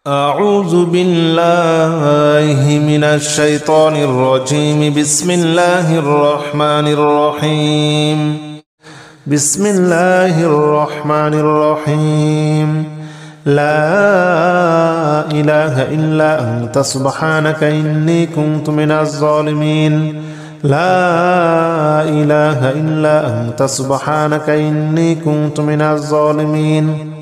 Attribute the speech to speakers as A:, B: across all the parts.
A: أعوذ بالله من الشيطان الرجيم. بسم الله الرحمن الرحيم. بسم الله الرحمن الرحيم. لا إله إلا أنت سبحانك إني كنت من الظالمين. لا إله إلا أنت سبحانك إني كنت من الظالمين.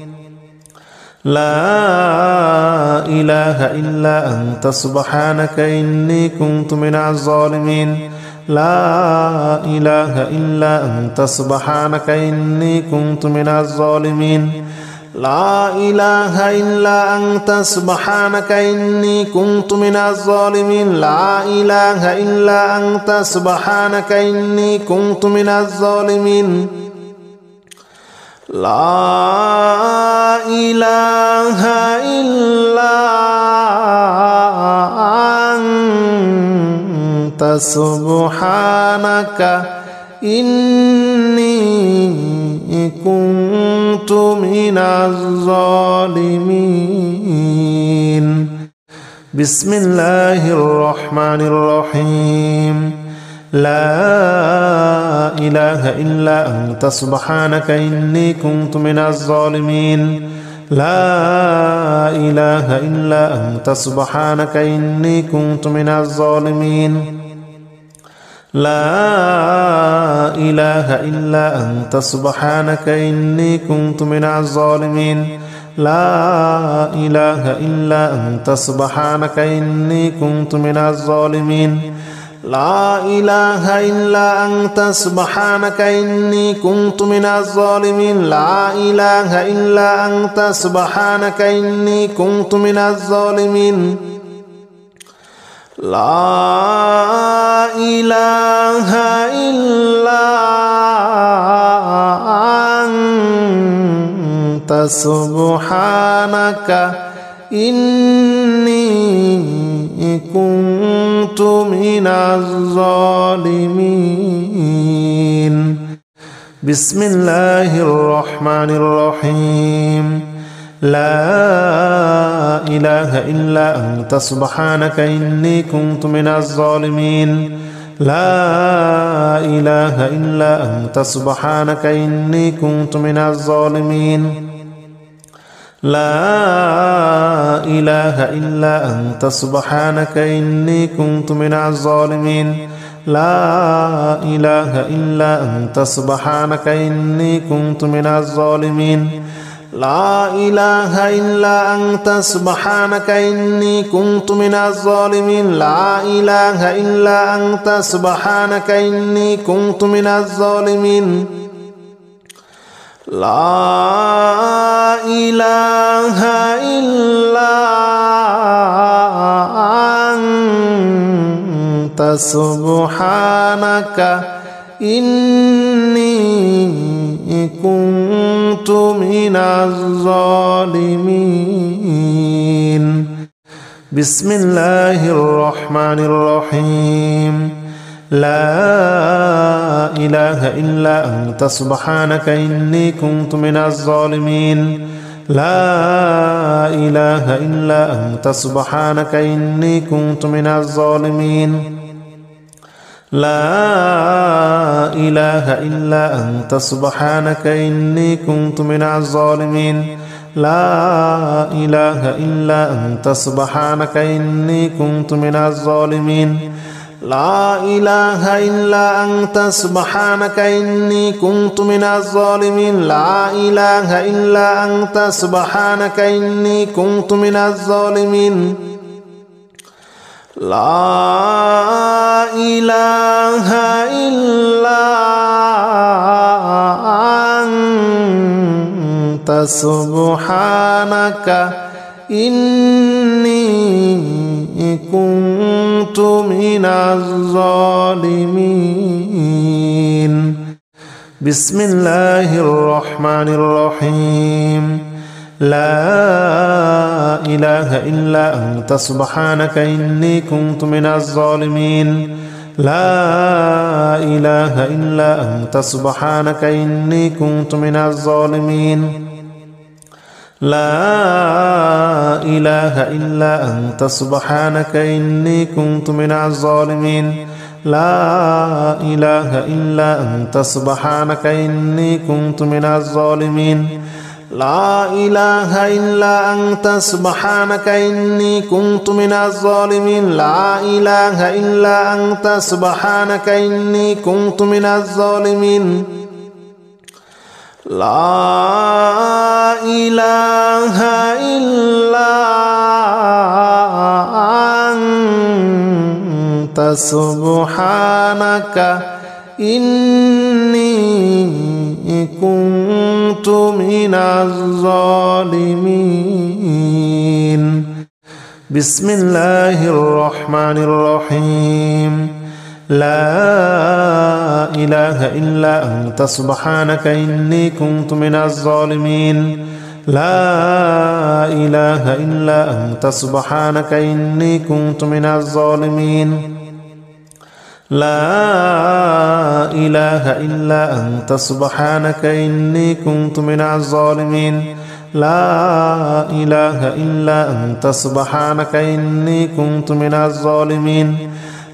A: لا إله إلا أنت سبحانك إني كنت من الظالمين. لا إله إلا أنت سبحانك إني كنت من الظالمين. لا إله إلا أنت سبحانك إني كنت من الظالمين. لا إله إلا أنت سبحانك إني كنت من الظالمين. لا إله إلا أنت سبحانك إني كنت من الظالمين. بسم الله الرحمن الرحيم. لا إله إلا أنت سبحانك إني كنت من الظالمين. لا إله إلا أنت سبحانك إني كنت من الظالمين. لا إله إلا أنت سبحانك إني كنت من الظالمين. لا إله إلا أنت سبحانك إني كنت من الظالمين. لا إله إلا أنت سبحانك إني كنت من الظالمين. لا إله إلا أنت سبحانك إني كنت من الظالمين. لا إله إلا أنت سبحانك إني كنت من الظالمين. بسم الله الرحمن الرحيم. لا إله إلا أنت سبحانك إني كنت من الظالمين. لا إله إلا أنت سبحانك إني كنت من الظالمين. لا إله إلا أنت سبحانك إني كنت من الظالمين. لا إله إلا أنت سبحانك إني كنت من الظالمين. لا إله إلا أنت سبحانك إني كنت من الظالمين. لا إله إلا أنت سبحانك إني كنت من الظالمين. لا إله إلا أنت سبحانك إني كنت من الظالمين. بسم الله الرحمن الرحيم. لا إله إلا أنت سبحانك إني كنت من الظالمين. لا إله إلا أنت سبحانك إني كنت من الظالمين. لا إله إلا أنت سبحانك إني كنت من الظالمين. لا إله إلا أنت سبحانك إني كنت من الظالمين. لا إله إلا أنت سبحانك إني كنت من الظالمين. لا إله إلا أنت سبحانك إني كنت من الظالمين. لا إله إلا أنت سبحانك إني كنت من الظالمين. بسم الله الرحمن الرحيم. لا إله إلا أنت سبحانك إني كنت من الظالمين. لا إله إلا أنت سبحانك إني كنت من الظالمين. لا إله إلا أنت سبحانك إني كنت من الظالمين لا إله إلا أنت سبحانك إني كنت من الظالمين لا إله إلا أنت سبحانك إني كنت من الظالمين لا إله إلا أنت سبحانك إني كنت من الظالمين لا إله إلا أنت سبحانك إني كنت من الظالمين بسم الله الرحمن الرحيم لا إله إلا أنت سبحانك إني كنت من الظالمين لا إله إلا أنت سبحانك إني كنت من الظالمين لا إله إلا أنت سبحانك إني كنت من الظالمين لا إله إلا أنت سبحانك إني كنت من الظالمين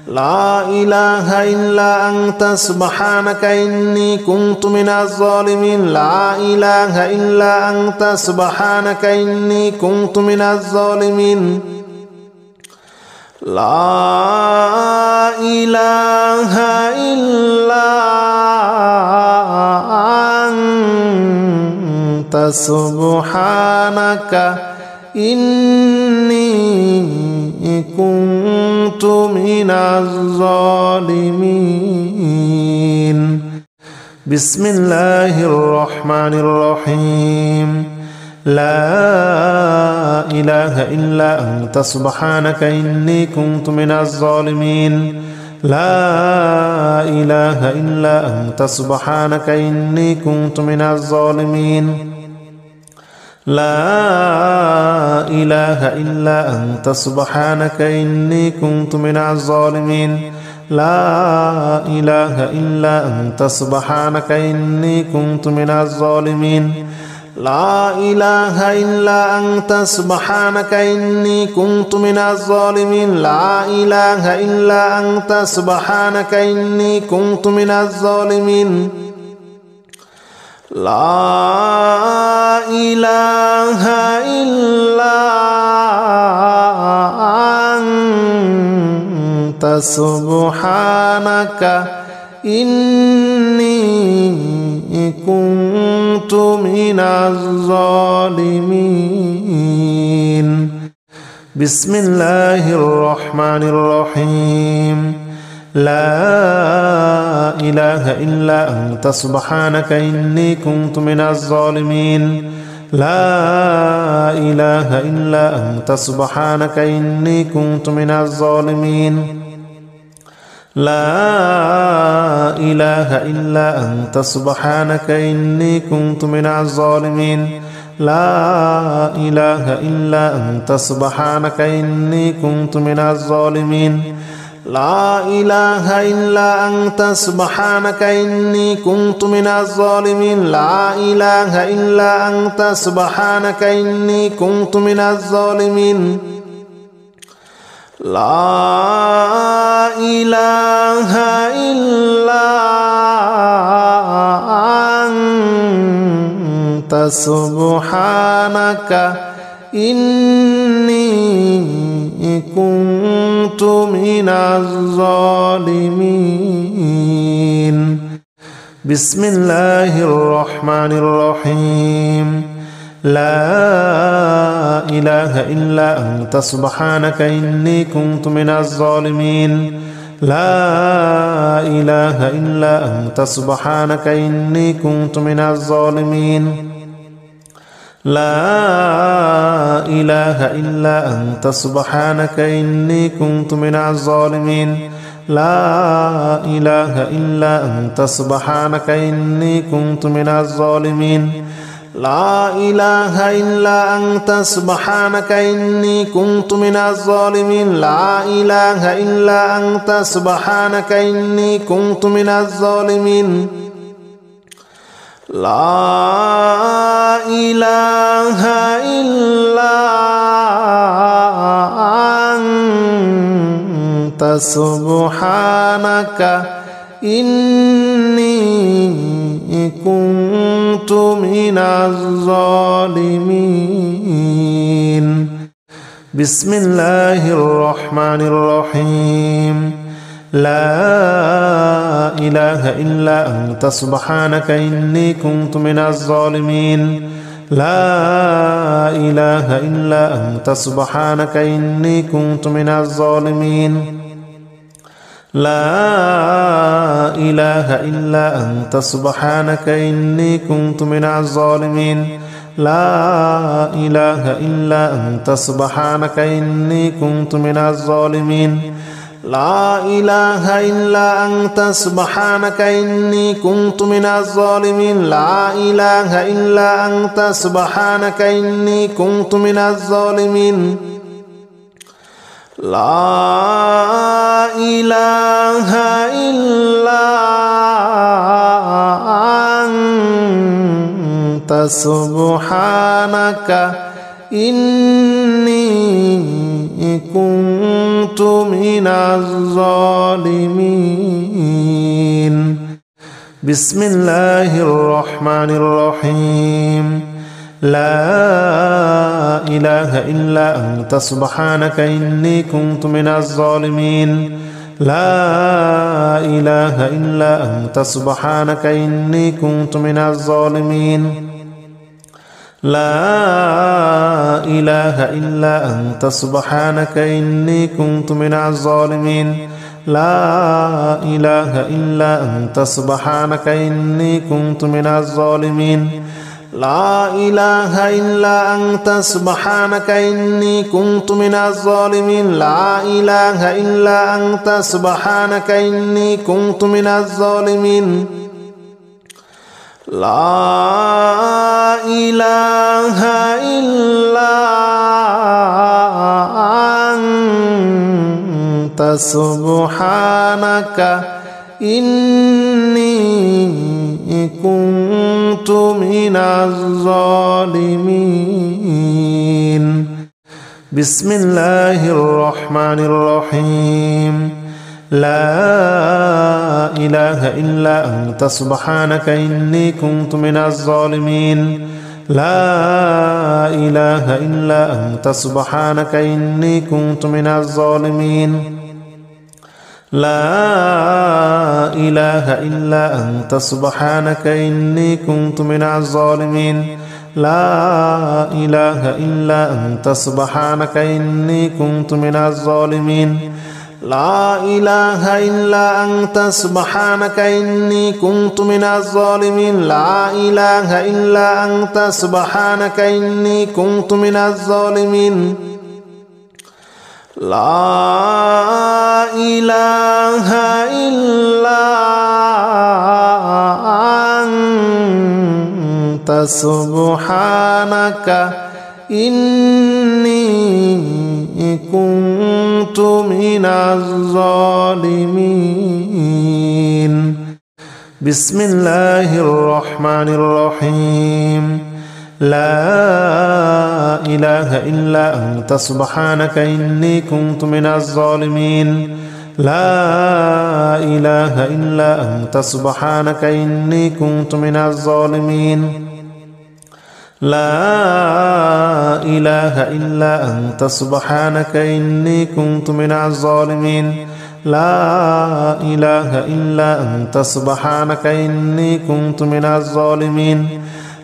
A: لا إله إلا أنت سبحانك إني كنت من الظالمين لا إله إلا أنت سبحانك إني كنت من الظالمين لا إله إلا أنت سبحانك إني كنت من الظالمين بسم الله الرحمن الرحيم لا إله إلا أنت سبحانك إني كنت من الظالمين لا إله إلا أنت سبحانك إني كنت من الظالمين لا إله إلا أنت سبحانك إني كنت من الظالمين لا إله إلا أنت سبحانك إني كنت من الظالمين لا إله إلا أنت سبحانك إني كنت من الظالمين لا إله إلا أنت سبحانك إني كنت من الظالمين لا إله إلا أنت سبحانك إني كنت من الظالمين بسم الله الرحمن الرحيم لا إله إلا أنت سبحانك إني كنت من الظالمين لا إله إلا أنت سبحانك إني كنت من الظالمين لا إله إلا أنت سبحانك إني كنت من الظالمين لا إله إلا أنت سبحانك إني كنت من الظالمين لا إله إلا أنت سبحانك إني كنت من الظالمين لا إله إلا أنت سبحانك إني كنت من الظالمين لا إله إلا أنت سبحانك إني كنت من الظالمين بسم الله الرحمن الرحيم لا إله إلا أنت سبحانك إني كنت من الظالمين لا إله إلا أنت سبحانك إني كنت من الظالمين لا إله إلا أنت سبحانك إني كنت من الظالمين لا إله إلا أنت سبحانك إني كنت من الظالمين لا إله إلا أنت سبحانك إني كنت من الظالمين لا إله إلا أنت سبحانك إني كنت من الظالمين لا إله إلا أنت سبحانك إني كنت من الظالمين بسم الله الرحمن الرحيم لا إله إلا أنت سبحانك إني كنت من الظالمين لا إله إلا أنت سبحانك إني كنت من الظالمين لا إله إلا أنت سبحانك إني كنت من الظالمين لا إله إلا أنت سبحانك إني كنت من الظالمين لا إله إلا أنت سبحانك إني كنت من الظالمين لا إله إلا أنت سبحانك إني كنت من الظالمين لا إله إلا أنت سبحانك إني كنت من الظالمين بسم الله الرحمن الرحيم لا إله إلا أنت سبحانك إني كنت من الظالمين لا إله إلا أنت سبحانك إني كنت من الظالمين لا إله إلا أنت سبحانك إني كنت من الظالمين لا إله إلا أنت سبحانك إني كنت من الظالمين لا إله إلا أنت سبحانك إني كنت من الظالمين لا إله إلا أنت سبحانك إني كنت من الظالمين لا إله إلا أنت سبحانك إني كنت من الظالمين بسم الله الرحمن الرحيم لا إله إلا أنت سبحانك إني كنت من الظالمين لا إله إلا أنت سبحانك إني كنت من الظالمين لا إله إلا أنت سبحانك إني كنت من الظالمين لا إله إلا أنت سبحانك إني كنت من الظالمين لا إله إلا أنت سبحانك إني كنت من الظالمين لا إله إلا أنت سبحانك إني كنت من الظالمين لا إله إلا أنت سبحانك إني كنت من الظالمين بسم الله الرحمن الرحيم لا إله إلا أنت سبحانك إني كنت من الظالمين لا إله إلا أنت سبحانك إني كنت من الظالمين لا إله إلا أنت سبحانك إني كنت من الظالمين لا إله إلا أنت سبحانك إني كنت من الظالمين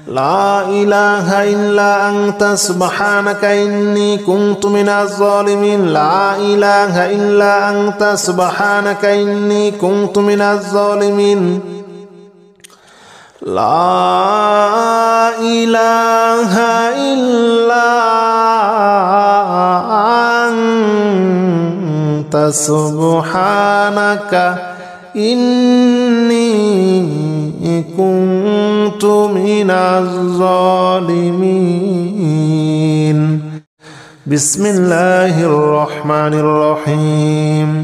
A: لا إله إلا أنت سبحانك إني كنت من الظالمين لا إله إلا أنت سبحانك إني كنت من الظالمين لا إله إلا أنت سبحانك إني كنت من الظالمين بسم الله الرحمن الرحيم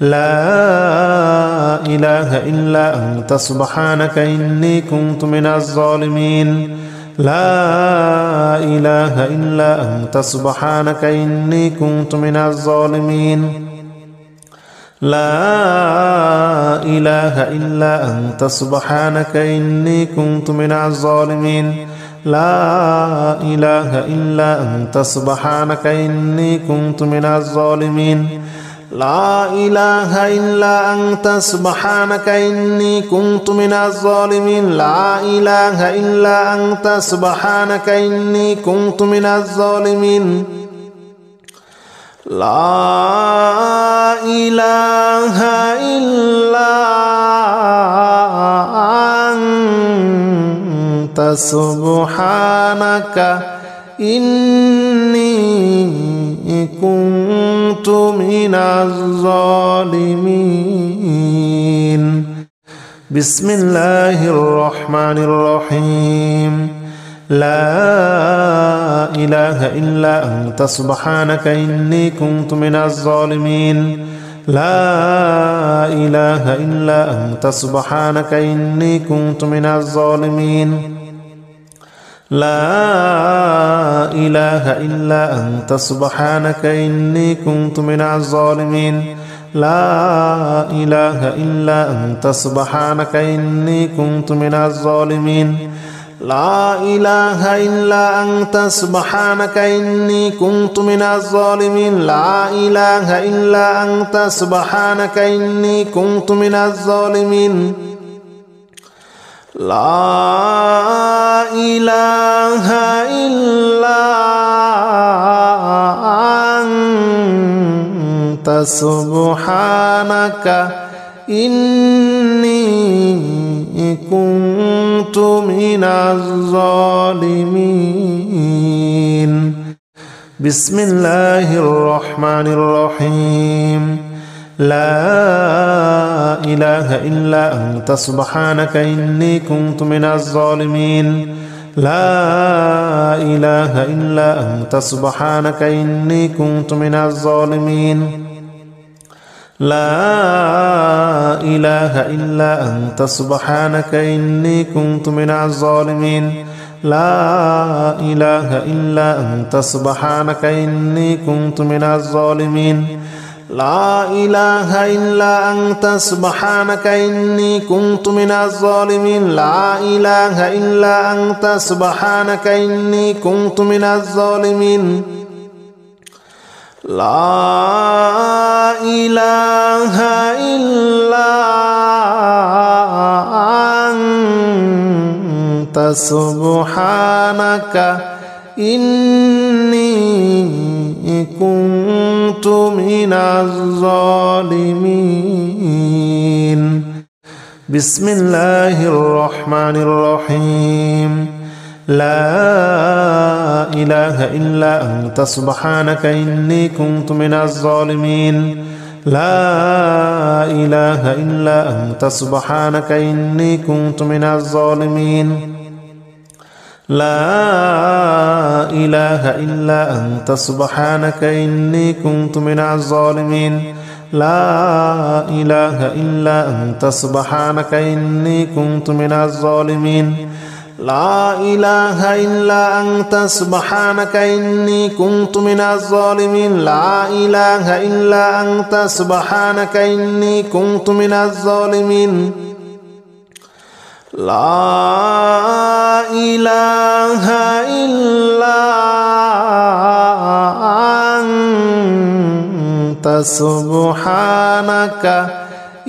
A: لا إله إلا أنت سبحانك إني كنت من الظالمين لا إله إلا أنت سبحانك إني كنت من الظالمين لا إله إلا أنت سبحانك إني كنت من الظالمين لا إله إلا أنت سبحانك إني كنت من الظالمين لا إله إلا أنت سبحانك إني كنت من الظالمين لا إله إلا أنت سبحانك إني كنت من الظالمين لا إله إلا أنت سبحانك إني كنت من الظالمين بسم الله الرحمن الرحيم لا إله إلا أنت سبحانك إني كنت من الظالمين لا إله إلا أنت سبحانك إني كنت من الظالمين لا إله إلا أنت سبحانك إني كنت من الظالمين لا إله إلا أنت سبحانك إني كنت من الظالمين لا إله إلا أنت سبحانك إني كنت من الظالمين لا إله إلا أنت سبحانك إني كنت من الظالمين لا إله إلا أنت سبحانك إني كنت من الظالمين بسم الله الرحمن الرحيم لا إله إلا أنت سبحانك إني كنت من الظالمين لا إله إلا أنت سبحانك إني كنت من الظالمين لا إله إلا أنت سبحانك إني كنت من الظالمين لا إله إلا أنت سبحانك إني كنت من الظالمين لا إله إلا أنت سبحانك إني كنت من الظالمين لا إله إلا أنت سبحانك إني كنت من الظالمين لا إله إلا أنت سبحانك إني كنت من الظالمين بسم الله الرحمن الرحيم لا إله إلا أنت سبحانك إني كنت من الظالمين لا إله إلا أنت سبحانك إني كنت من الظالمين لا إله إلا أنت سبحانك إني كنت من الظالمين لا إله إلا أنت سبحانك إني كنت من الظالمين لا إله إلا أنت سبحانك إني كنت من الظالمين لا إله إلا أنت سبحانك إني كنت من الظالمين لا إله إلا أنت سبحانك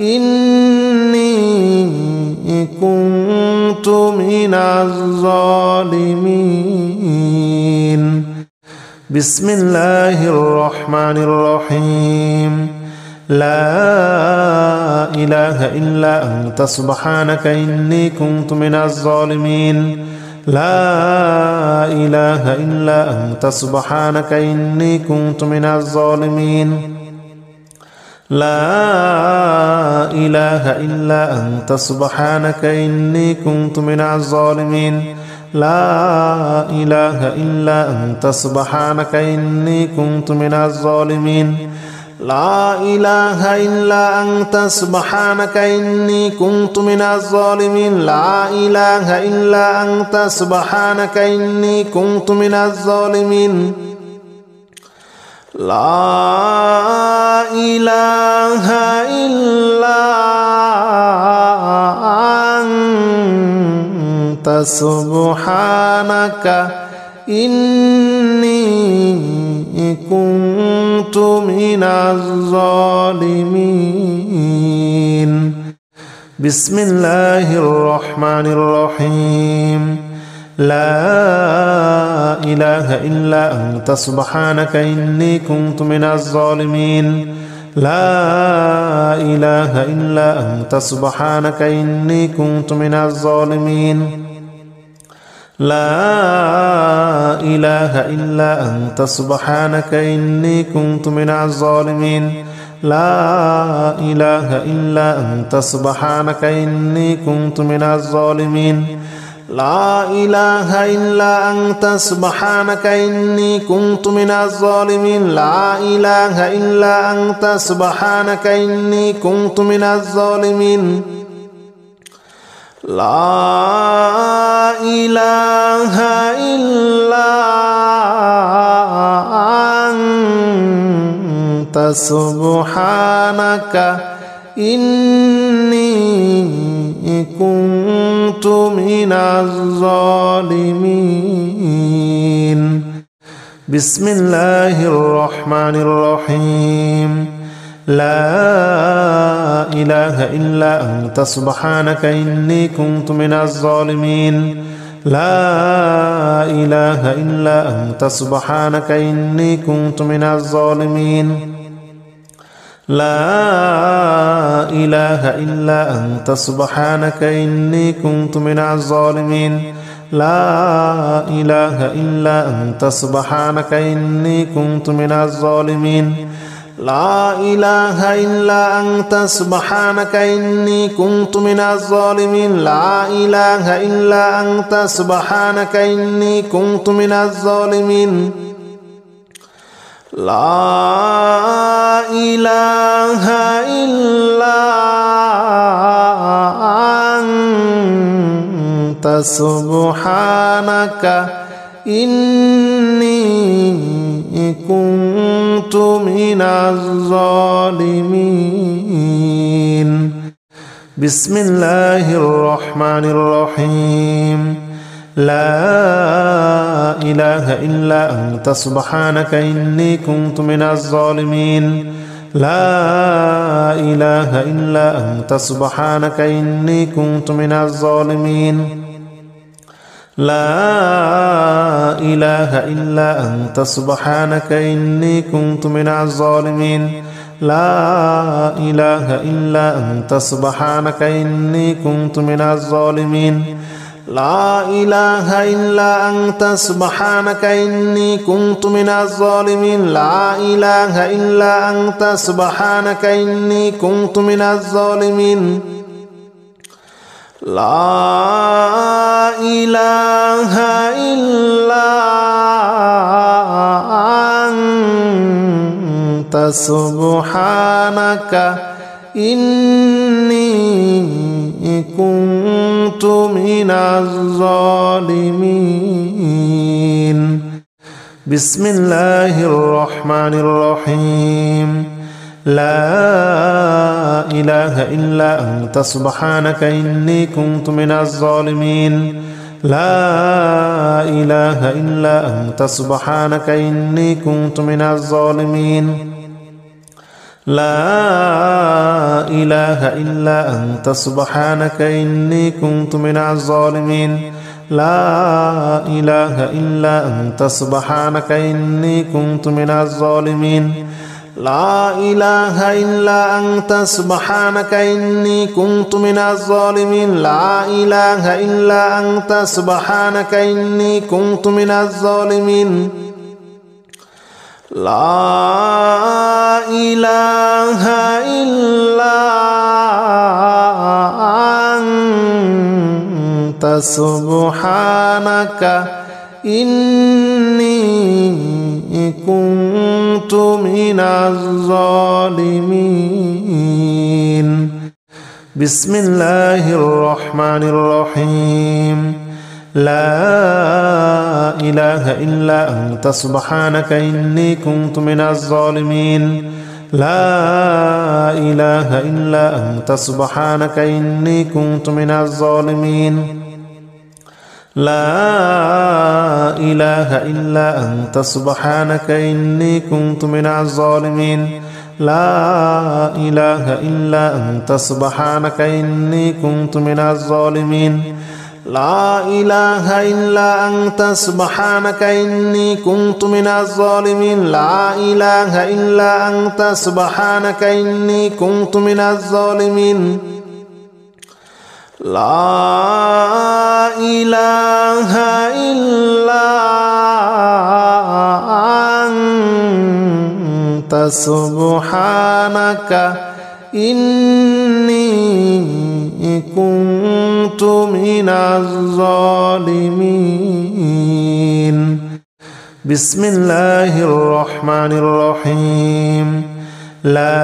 A: إني كنت من الظالمين بسم الله الرحمن الرحيم لا إله إلا أنت سبحانك إني كنت من الظالمين لا إله إلا أنت سبحانك إني كنت من الظالمين لا إله إلا أنت سبحانك إني كنت من الظالمين لا إله إلا أنت سبحانك إني كنت من الظالمين لا إله إلا أنت سبحانك إني كنت من الظالمين لا إله إلا أنت سبحانك إني كنت من الظالمين لا إله إلا أنت سبحانك إني كنت من الظالمين بسم الله الرحمن الرحيم لا إله إلا أنت سبحانك إني كنت من الظالمين لا إله إلا أنت سبحانك إني كنت من الظالمين لا إله إلا أنت سبحانك إني كنت من الظالمين لا إله إلا أنت سبحانك إني كنت من الظالمين لا إله إلا أنت سبحانك إني كنت من الظالمين لا إله إلا أنت سبحانك إني كنت من الظالمين لا إله إلا أنت سبحانك إني كنت من الظالمين بسم الله الرحمن الرحيم لا إله إلا أنت سبحانك إني كنت من الظالمين لا إله إلا أنت سبحانك إني كنت من الظالمين لا إله إلا أنت سبحانك إني كنت من الظالمين لا إله إلا أنت سبحانك إني كنت من الظالمين لا إله إلا أنت سبحانك إني كنت من الظالمين لا إله إلا أنت سبحانك إني كنت من الظالمين لا إله إلا أنت سبحانك إني كنت من الظالمين بسم الله الرحمن الرحيم لا إله إلا أنت سبحانك إني كنت من الظالمين لا إله إلا أنت سبحانك إني كنت من الظالمين لا إله إلا أنت سبحانك إني كنت من الظالمين لا إله إلا أنت سبحانك إني كنت من الظالمين لا إله إلا أنت سبحانك إني كنت من الظالمين لا إله إلا أنت سبحانك إني كنت من الظالمين لا إله إلا أنت سبحانك إني كنت من الظالمين بسم الله الرحمن الرحيم لا إله إلا أنت سبحانك إني كنت من الظالمين لا إله إلا أنت سبحانك إني كنت من الظالمين لا إله إلا أنت سبحانك إني كنت من الظالمين لا إله إلا أنت سبحانك إني كنت من الظالمين لا إله إلا أنت سبحانك إني كنت من الظالمين لا إله إلا أنت سبحانك إني كنت من الظالمين لا إله إلا أنت سبحانك إني كنت من الظالمين بسم الله الرحمن الرحيم لا إله إلا أنت سبحانك إني كنت من الظالمين لا إله إلا أنت سبحانك إني كنت من الظالمين لا إله إلا أنت سبحانك إني كنت من الظالمين لا إله إلا أنت سبحانك إني كنت من الظالمين لا إله إلا أنت سبحانك إني كنت من الظالمين لا إله إلا أنت سبحانك إني كنت من الظالمين لا إله إلا أنت سبحانك إني كنت من الظالمين بسم الله الرحمن الرحيم لا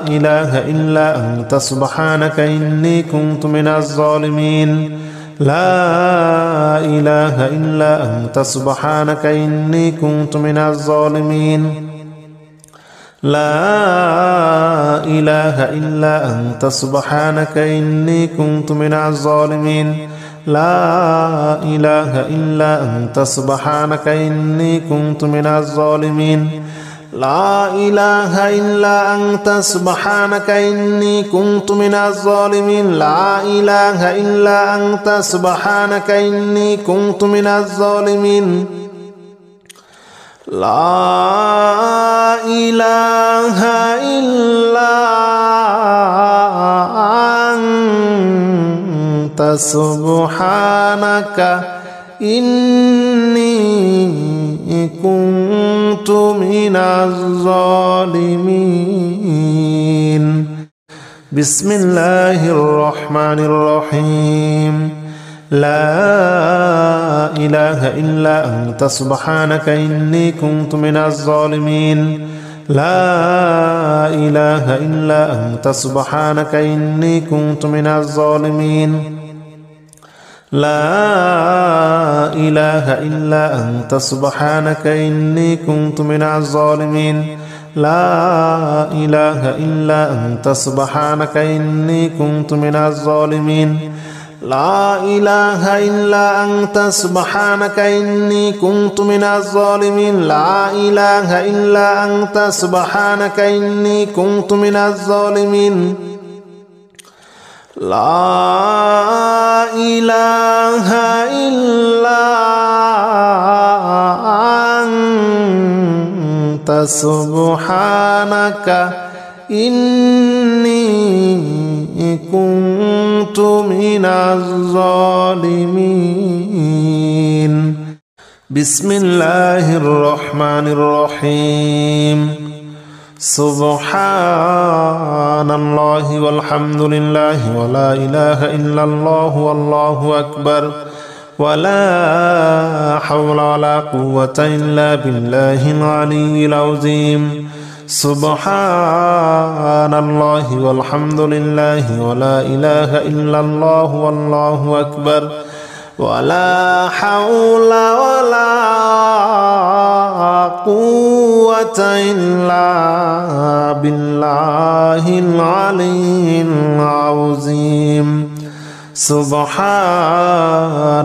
A: إله إلا أنت سبحانك إني كنت من الظالمين لا إله إلا أنت سبحانك إني كنت من الظالمين لا إله إلا أنت سبحانك إني كنت من الظالمين لا إله إلا أنت سبحانك إني كنت من الظالمين لا إله إلا أنت سبحانك إني كنت من الظالمين لا إله إلا أنت سبحانك إني كنت من الظالمين لا إله إلا أنت سبحانك إني كنت من الظالمين بسم الله الرحمن الرحيم لا إله إلا أنت سبحانك إني كنت من الظالمين لا إله إلا أنت سبحانك إني كنت من الظالمين لا إله إلا أنت سبحانك إني كنت من الظالمين لا إله إلا أنت سبحانك إني كنت من الظالمين لا إله إلا أنت سبحانك إني كنت من الظالمين لا إله إلا أنت سبحانك إني كنت من الظالمين لا إله إلا أنت سبحانك إني كنت من الظالمين بسم الله الرحمن الرحيم سبحان الله والحمد لله ولا إله إلا الله والله أكبر ولا حول ولا قوة إلا بالله العلي العظيم سبحان الله والحمد لله ولا إله إلا الله والله أكبر ولا حول ولا قوة إلا بالله العلي العظيم سبحان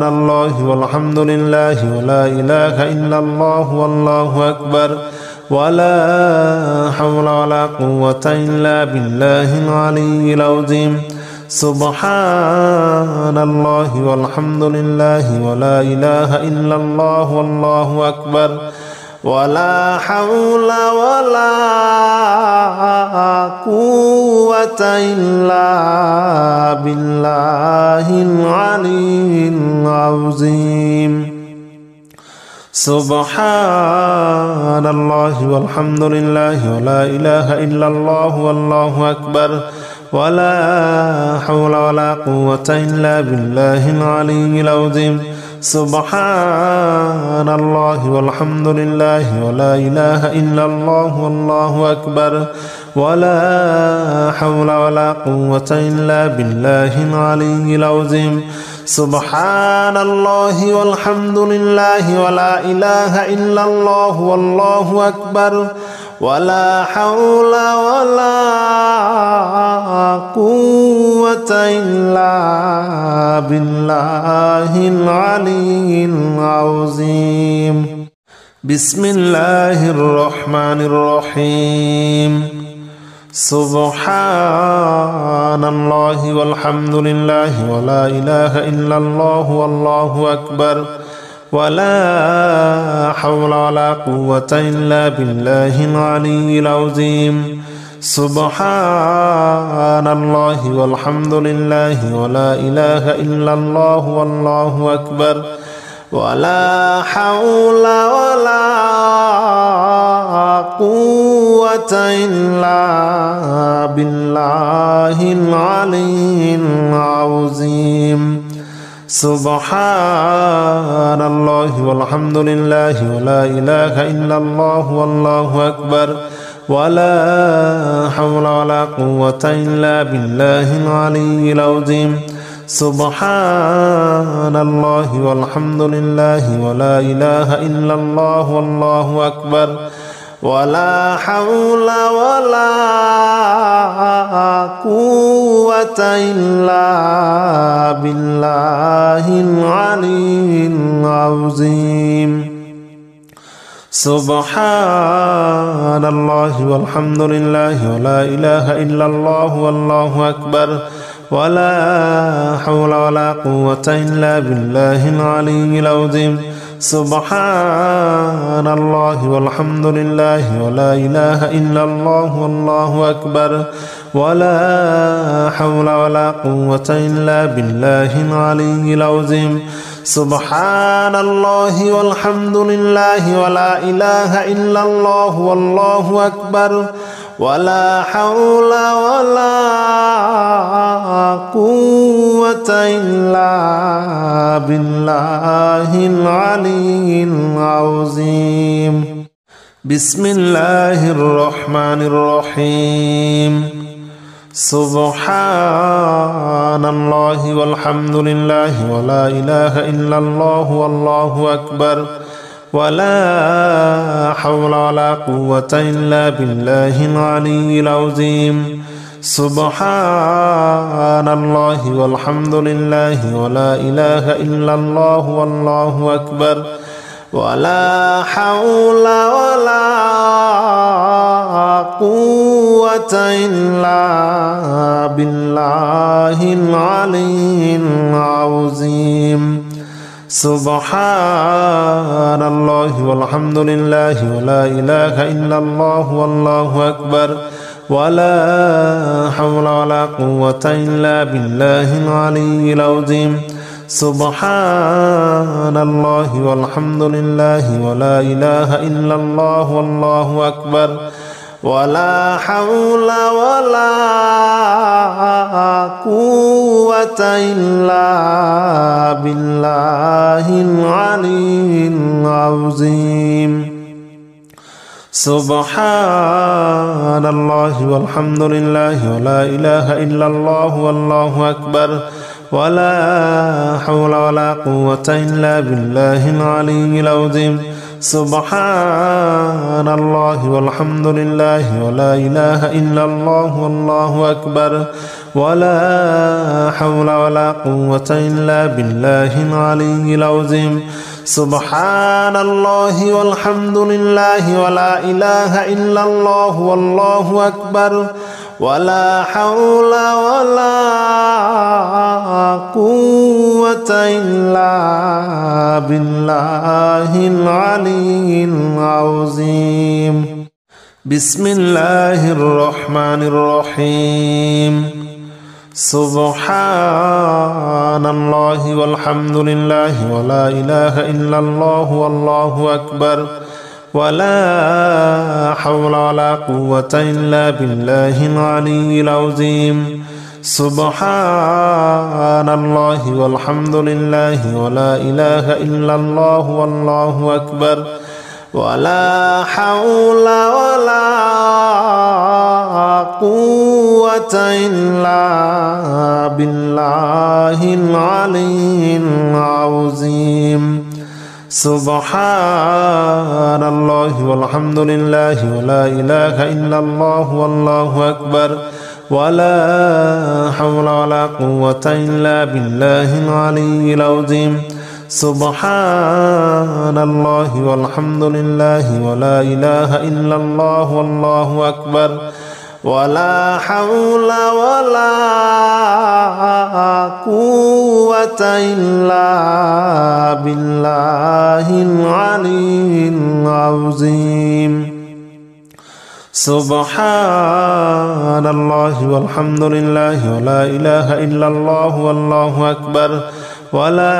A: الله والحمد لله ولا إله إلا الله والله أكبر ولا حول ولا قوة إلا بالله العلي العظيم سبحان الله والحمد لله ولا إله إلا الله والله أكبر ولا حول ولا قوة إلا بالله العلي العظيم سبحان الله والحمد لله ولا إله إلا الله والله أكبر ولا حول ولا قوة إلا بالله العلي العظيم سبحان الله والحمد لله ولا إله إلا الله والله أكبر ولا حول ولا قوة إلا بالله العلي العظيم سبحان الله والحمد لله ولا إله إلا الله والله أكبر ولا حول ولا قوة إلا بالله العلي العظيم بسم الله الرحمن الرحيم سبحان الله والحمد لله ولا إله إلا الله والله أكبر ولا حول ولا قوة إلا بالله العلي العظيم سبحان الله والحمد لله ولا إله إلا الله والله أكبر ولا حول ولا قوة إلا بالله العلي العظيم سبحان الله والحمد لله ولا إله إلا الله والله أكبر ولا حول ولا قوة إلا بالله العلي العظيم سبحان الله والحمد لله ولا إله إلا الله والله أكبر ولا حول ولا قوة إلا بالله العلي العظيم سبحان الله والحمد لله ولا إله إلا الله والله أكبر ولا حول ولا قوة إلا بالله العلي العظيم سبحان الله والحمد لله ولا إله إلا الله والله أكبر ولا حول ولا قوة إلا بالله العلي العظيم سبحان الله والحمد لله ولا إله إلا الله والله أكبر ولا حول ولا قوة إلا بالله العلي العظيم بسم الله الرحمن الرحيم سبحان الله والحمد لله ولا إله إلا الله والله أكبر ولا حول ولا قوة إلا بالله العلي العظيم سبحان الله والحمد لله ولا إله إلا الله والله أكبر ولا حول ولا قوة إلا بالله العلي العظيم سبحان الله والحمد لله ولا إله إلا الله والله أكبر ولا حول ولا قوة إلا بالله العلي العظيم سبحان الله والحمد لله ولا إله إلا الله والله أكبر ولا حول ولا قوة إلا بالله العلي العظيم سبحان الله والحمد لله ولا إله إلا الله والله أكبر ولا حول ولا قوة إلا بالله العلي العظيم سبحان الله والحمد لله ولا إله إلا الله والله أكبر ولا حول ولا قوة إلا بالله العلي العظيم سبحان الله والحمد لله ولا إله إلا الله والله أكبر ولا حول ولا قوة إلا بالله العلي العظيم بسم الله الرحمن الرحيم سبحان الله والحمد لله ولا إله إلا الله والله أكبر ولا حول ولا قوة إلا بالله العلي العظيم سبحان الله والحمد لله ولا إله إلا الله والله أكبر ولا حول ولا قوة إلا بالله العلي العظيم سبحان الله والحمد لله ولا إله إلا الله والله أكبر ولا حول ولا قوة إلا بالله العلي العظيم سبحان الله والحمد لله ولا إله إلا الله والله أكبر ولا حول ولا قوة إلا بالله العلي العظيم سبحان الله والحمد لله ولا إله إلا الله والله أكبر ولا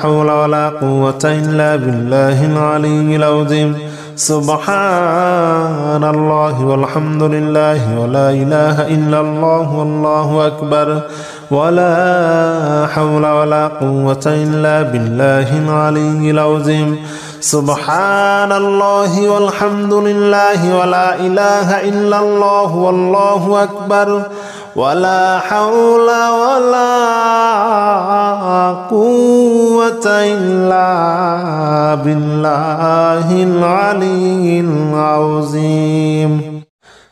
A: حول ولا قوة إلا بالله العلي العظيم سبحان الله والحمد لله ولا إله إلا الله والله أكبر ولا حول ولا قوة إلا بالله العلي العظيم سبحان الله والحمد لله ولا إله إلا الله والله أكبر ولا حول ولا قوة إلا بالله العلي العظيم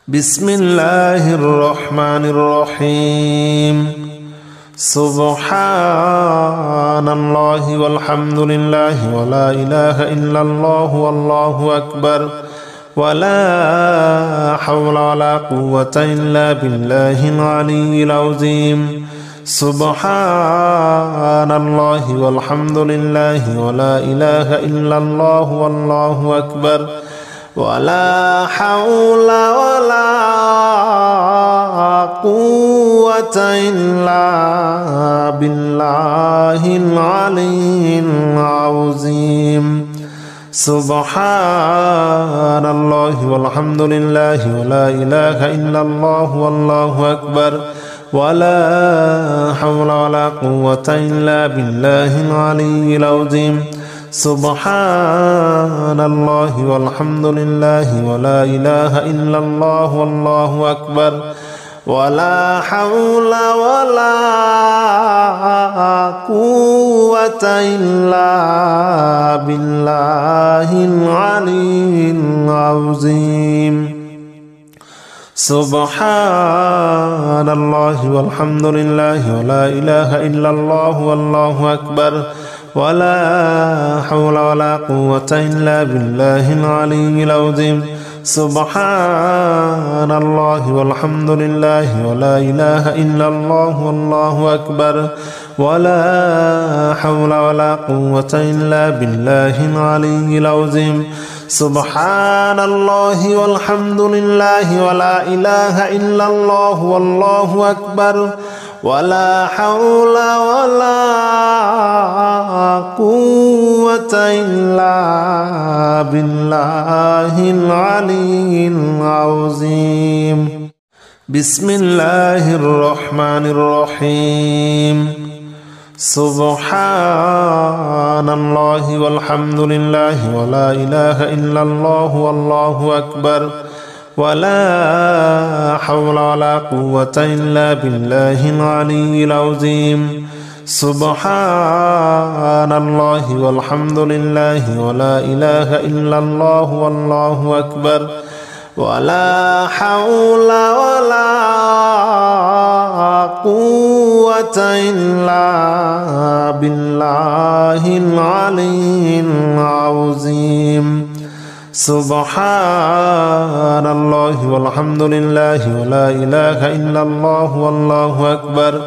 A: بسم الله الرحمن الرحيم سبحان الله والحمد لله ولا إله إلا الله والله أكبر ولا حول ولا قوة إلا بالله العلي العظيم سبحان الله والحمد لله ولا إله إلا الله والله أكبر ولا حول ولا قوة إلا بالله العلي العظيم سبحان الله والحمد لله ولا إله إلا الله والله أكبر ولا حول ولا قوة إلا بالله العلي العظيم سبحان الله والحمد لله ولا إله إلا الله والله أكبر ولا حول ولا قوة إلا بالله العلي العظيم سبحان الله والحمد لله ولا إله إلا الله والله أكبر ولا حول ولا قوة إلا بالله العلي العظيم سبحان الله والحمد لله ولا إله إلا الله والله أكبر ولا حول ولا قوة إلا بالله العلي العظيم سبحان الله والحمد لله ولا إله إلا الله والله أكبر ولا حول ولا قوة إلا بالله العلي العظيم بسم الله الرحمن الرحيم سبحان الله والحمد لله ولا إله إلا الله والله أكبر ولا حول ولا قوة إلا بالله العلي العظيم سبحان الله والحمد لله ولا إله إلا الله والله أكبر ولا حول ولا قوة إلا بالله العلي العظيم سبحان الله والحمد لله ولا إله إلا الله والله أكبر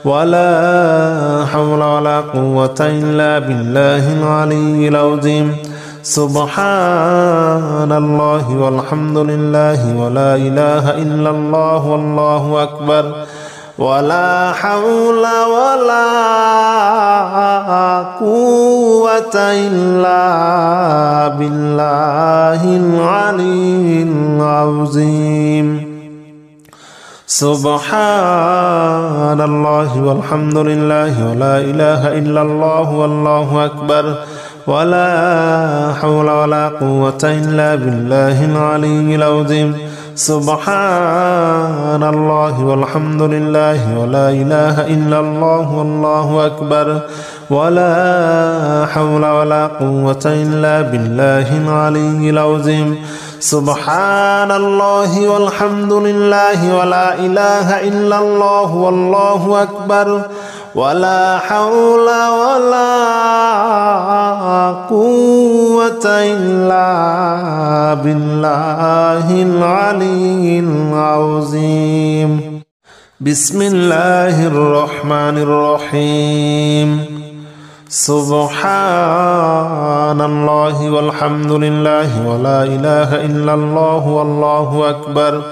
A: ولا حول ولا قوة إلا بالله العلي العظيم سبحان الله والحمد لله ولا إله إلا الله والله أكبر ولا حول ولا قوة إلا بالله العلي العظيم سبحان الله والحمد لله ولا إله إلا الله والله أكبر ولا حول ولا قوة إلا بالله العلي العظيم سبحان الله والحمد لله ولا إله إلا الله والله أكبر ولا حول ولا قوة إلا بالله العلي العظيم سبحان الله والحمد لله ولا إله إلا الله والله أكبر ولا حول ولا قوة إلا بالله العلي العظيم بسم الله الرحمن الرحيم سبحان الله والحمد لله ولا إله إلا الله والله أكبر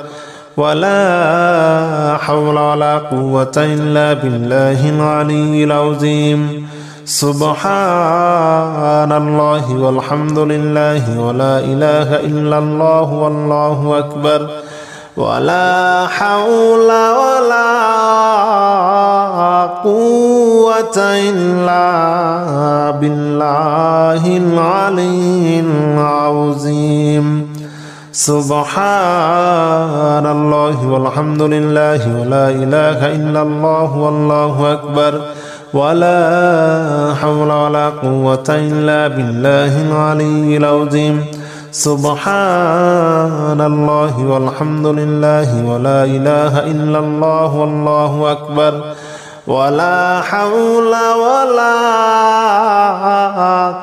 A: ولا حول ولا قوة إلا بالله العلي العظيم سبحان الله والحمد لله ولا إله إلا الله والله أكبر ولا حول ولا قوة إلا بالله العلي العظيم سبحان الله والحمد لله ولا إله إلا الله والله أكبر ولا حول ولا قوة إلا بالله العلي العظيم سبحان الله والحمد لله ولا إله إلا الله والله أكبر ولا حول ولا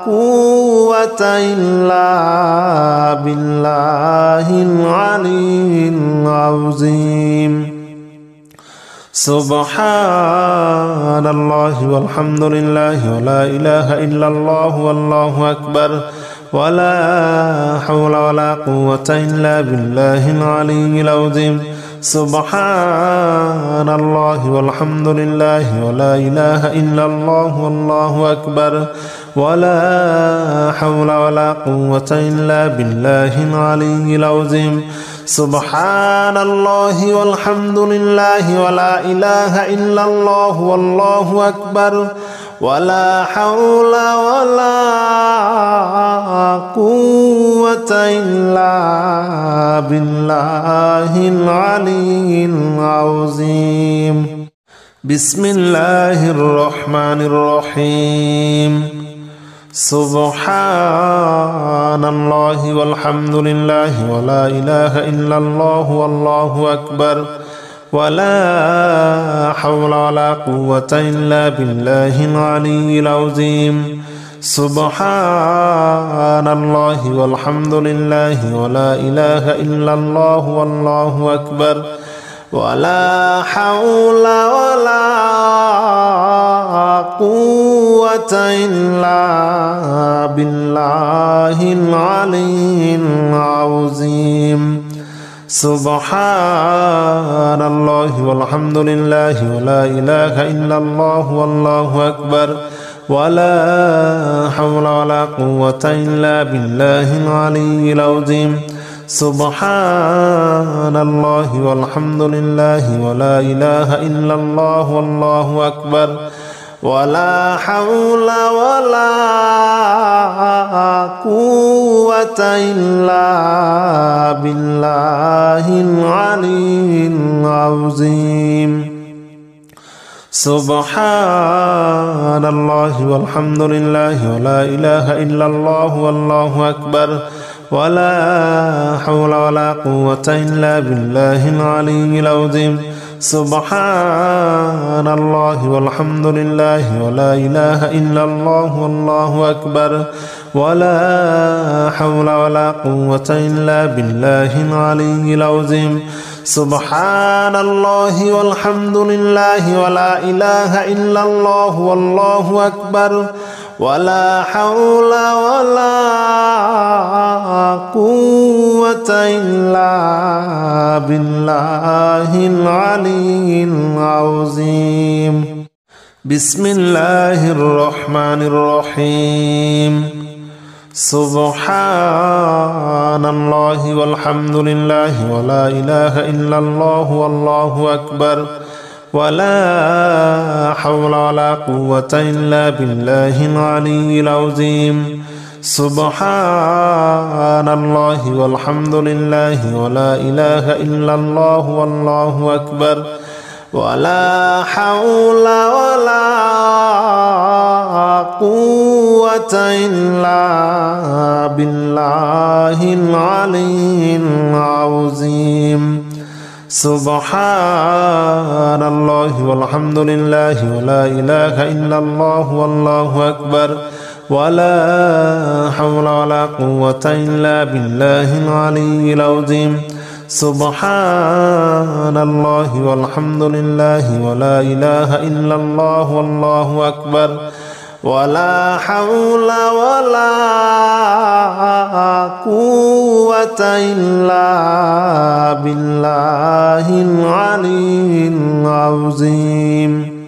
A: قوة إلا بالله العلي العظيم سبحان الله والحمد لله ولا إله إلا الله والله أكبر ولا حول ولا قوة إلا بالله العلي العظيم سبحان الله والحمد لله ولا إله إلا الله والله أكبر ولا حول ولا قوة إلا بالله العلي العظيم سبحان الله والحمد لله ولا إله إلا الله والله أكبر ولا حول ولا قوة إلا بالله العلي العظيم بسم الله الرحمن الرحيم سبحان الله والحمد لله ولا إله إلا الله والله أكبر ولا حول ولا قوة إلا بالله العلي العظيم سبحان الله والحمد لله ولا إله إلا الله والله أكبر ولا حول ولا قوة إلا بالله العلي العظيم سبحان الله والحمد لله ولا إله إلا الله والله أكبر ولا حول ولا قوة إلا بالله العلي العظيم سبحان الله والحمد لله ولا إله إلا الله والله أكبر ولا حول ولا قوة إلا بالله العلي العظيم سبحان الله والحمد لله ولا إله إلا الله والله أكبر ولا حول ولا قوة إلا بالله العلي العظيم سبحان الله والحمد لله ولا إله إلا الله والله أكبر ولا حول ولا قوة إلا بالله العلي العظيم سبحان الله والحمد لله ولا إله إلا الله والله أكبر ولا حول ولا قوة إلا بالله العلي العظيم بسم الله الرحمن الرحيم سبحان الله والحمد لله ولا إله إلا الله والله أكبر ولا حول ولا قوة إلا بالله العلي العظيم سبحان الله والحمد لله ولا إله إلا الله والله أكبر ولا حول ولا قوة إلا بالله العلي العظيم سبحان الله والحمد لله ولا إله إلا الله والله أكبر ولا حول ولا قوة إلا بالله العلي العظيم سبحان الله والحمد لله ولا إله إلا الله والله أكبر ولا حول ولا قوة إلا بالله العلي العظيم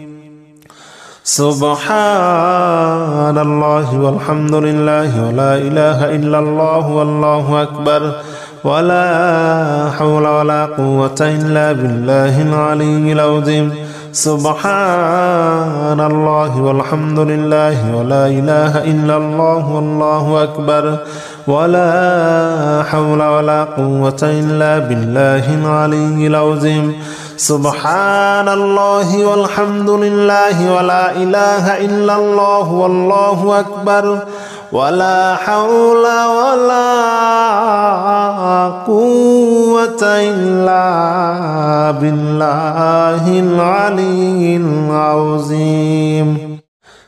A: سبحان الله والحمد لله ولا إله إلا الله والله أكبر ولا حول ولا قوة إلا بالله العلي العظيم سبحان الله والحمد لله ولا إله إلا الله والله أكبر ولا حول ولا قوة إلا بالله العلي العظيم سبحان الله والحمد لله ولا إله إلا الله والله أكبر ولا حول ولا قوة إلا بالله العلي العظيم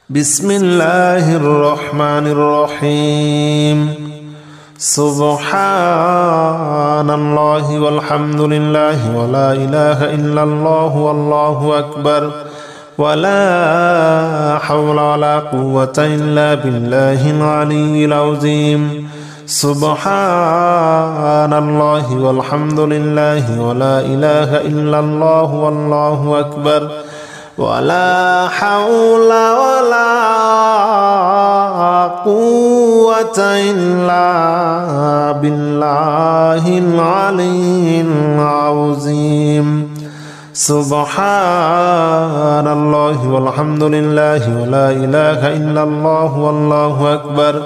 A: بسم الله الرحمن الرحيم سبحان الله والحمد لله ولا إله إلا الله والله أكبر ولا حول ولا قوة إلا بالله العلي العظيم سبحان الله والحمد لله ولا إله إلا الله والله أكبر ولا حول ولا قوة إلا بالله العلي العظيم سبحان الله والحمد لله ولا إله إلا الله والله أكبر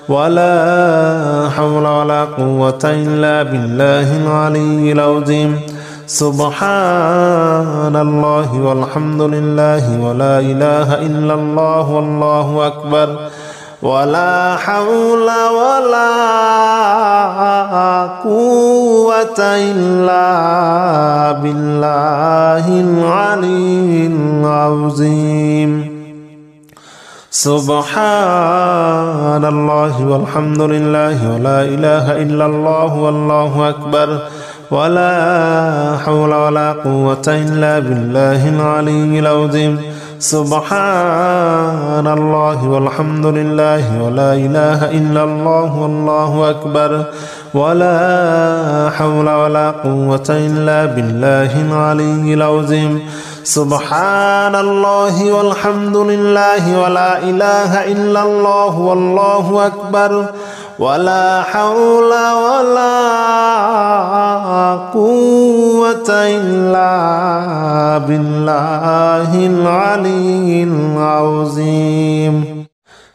A: ولا حول ولا قوة إلا بالله العلي العظيم سبحان الله والحمد لله ولا إله إلا الله والله أكبر ولا حول ولا قوة إلا بالله العلي العظيم سبحان الله والحمد لله ولا إله إلا الله والله أكبر ولا حول ولا قوة إلا بالله العلي العظيم سبحان الله والحمد لله ولا إله إلا الله والله أكبر ولا حول ولا قوة إلا بالله العلي العظيم سبحان الله والحمد لله ولا إله إلا الله والله أكبر ولا حول ولا قوة إلا بالله العلي العظيم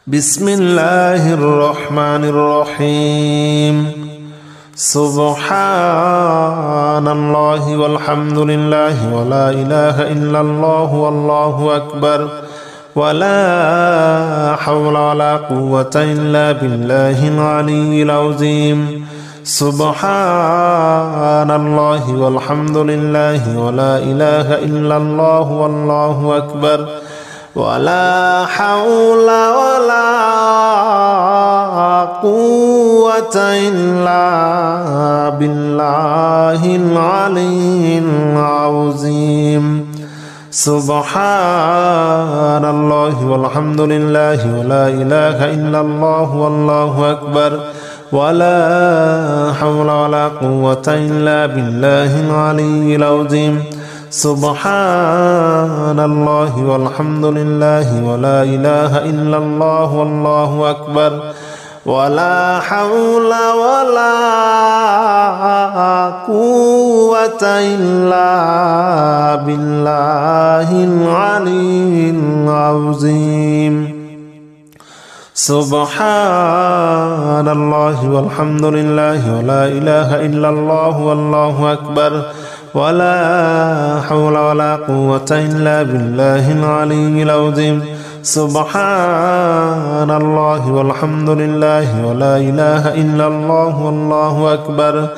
A: بسم الله الرحمن الرحيم سبحان الله والحمد لله ولا إله إلا الله والله أكبر ولا حول ولا قوة إلا بالله العلي العظيم سبحان الله والحمد لله ولا إله إلا الله والله أكبر ولا حول ولا قوة إلا بالله العلي العظيم سبحان الله والحمد لله ولا إله إلا الله والله أكبر ولا حول ولا قوة إلا بالله العلي العظيم سبحان الله والحمد لله ولا إله إلا الله والله أكبر ولا حول ولا قوة إلا بالله العلي العظيم. سبحان الله والحمد لله ولا إله إلا الله والله أكبر ولا حول ولا قوة إلا بالله العلي العظيم. سبحان الله والحمد لله ولا إله إلا الله والله أكبر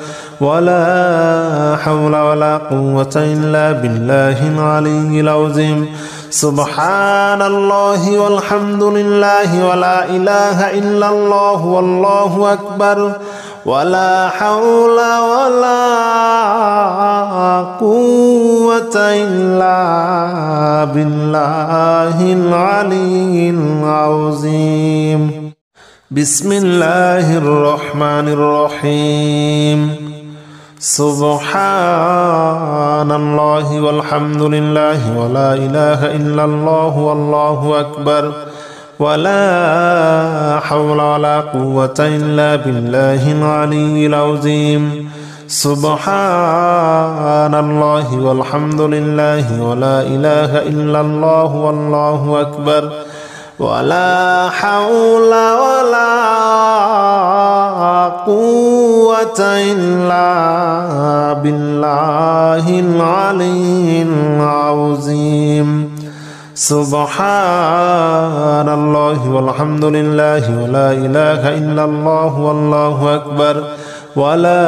A: ولا حول ولا قوة إلا بالله العلي العظيم. سبحان الله والحمد لله ولا إله إلا الله والله أكبر ولا حول ولا قوة إلا بالله العلي العظيم. بسم الله الرحمن الرحيم. سبحان الله والحمد لله ولا إله إلا الله والله أكبر ولا حول ولا قوة إلا بالله العلي العظيم. سبحان الله والحمد لله ولا إله إلا الله والله أكبر ولا حول ولا قوة إلا بالله العلي العظيم. سبحان الله والحمد لله ولا إله إلا الله والله أكبر ولا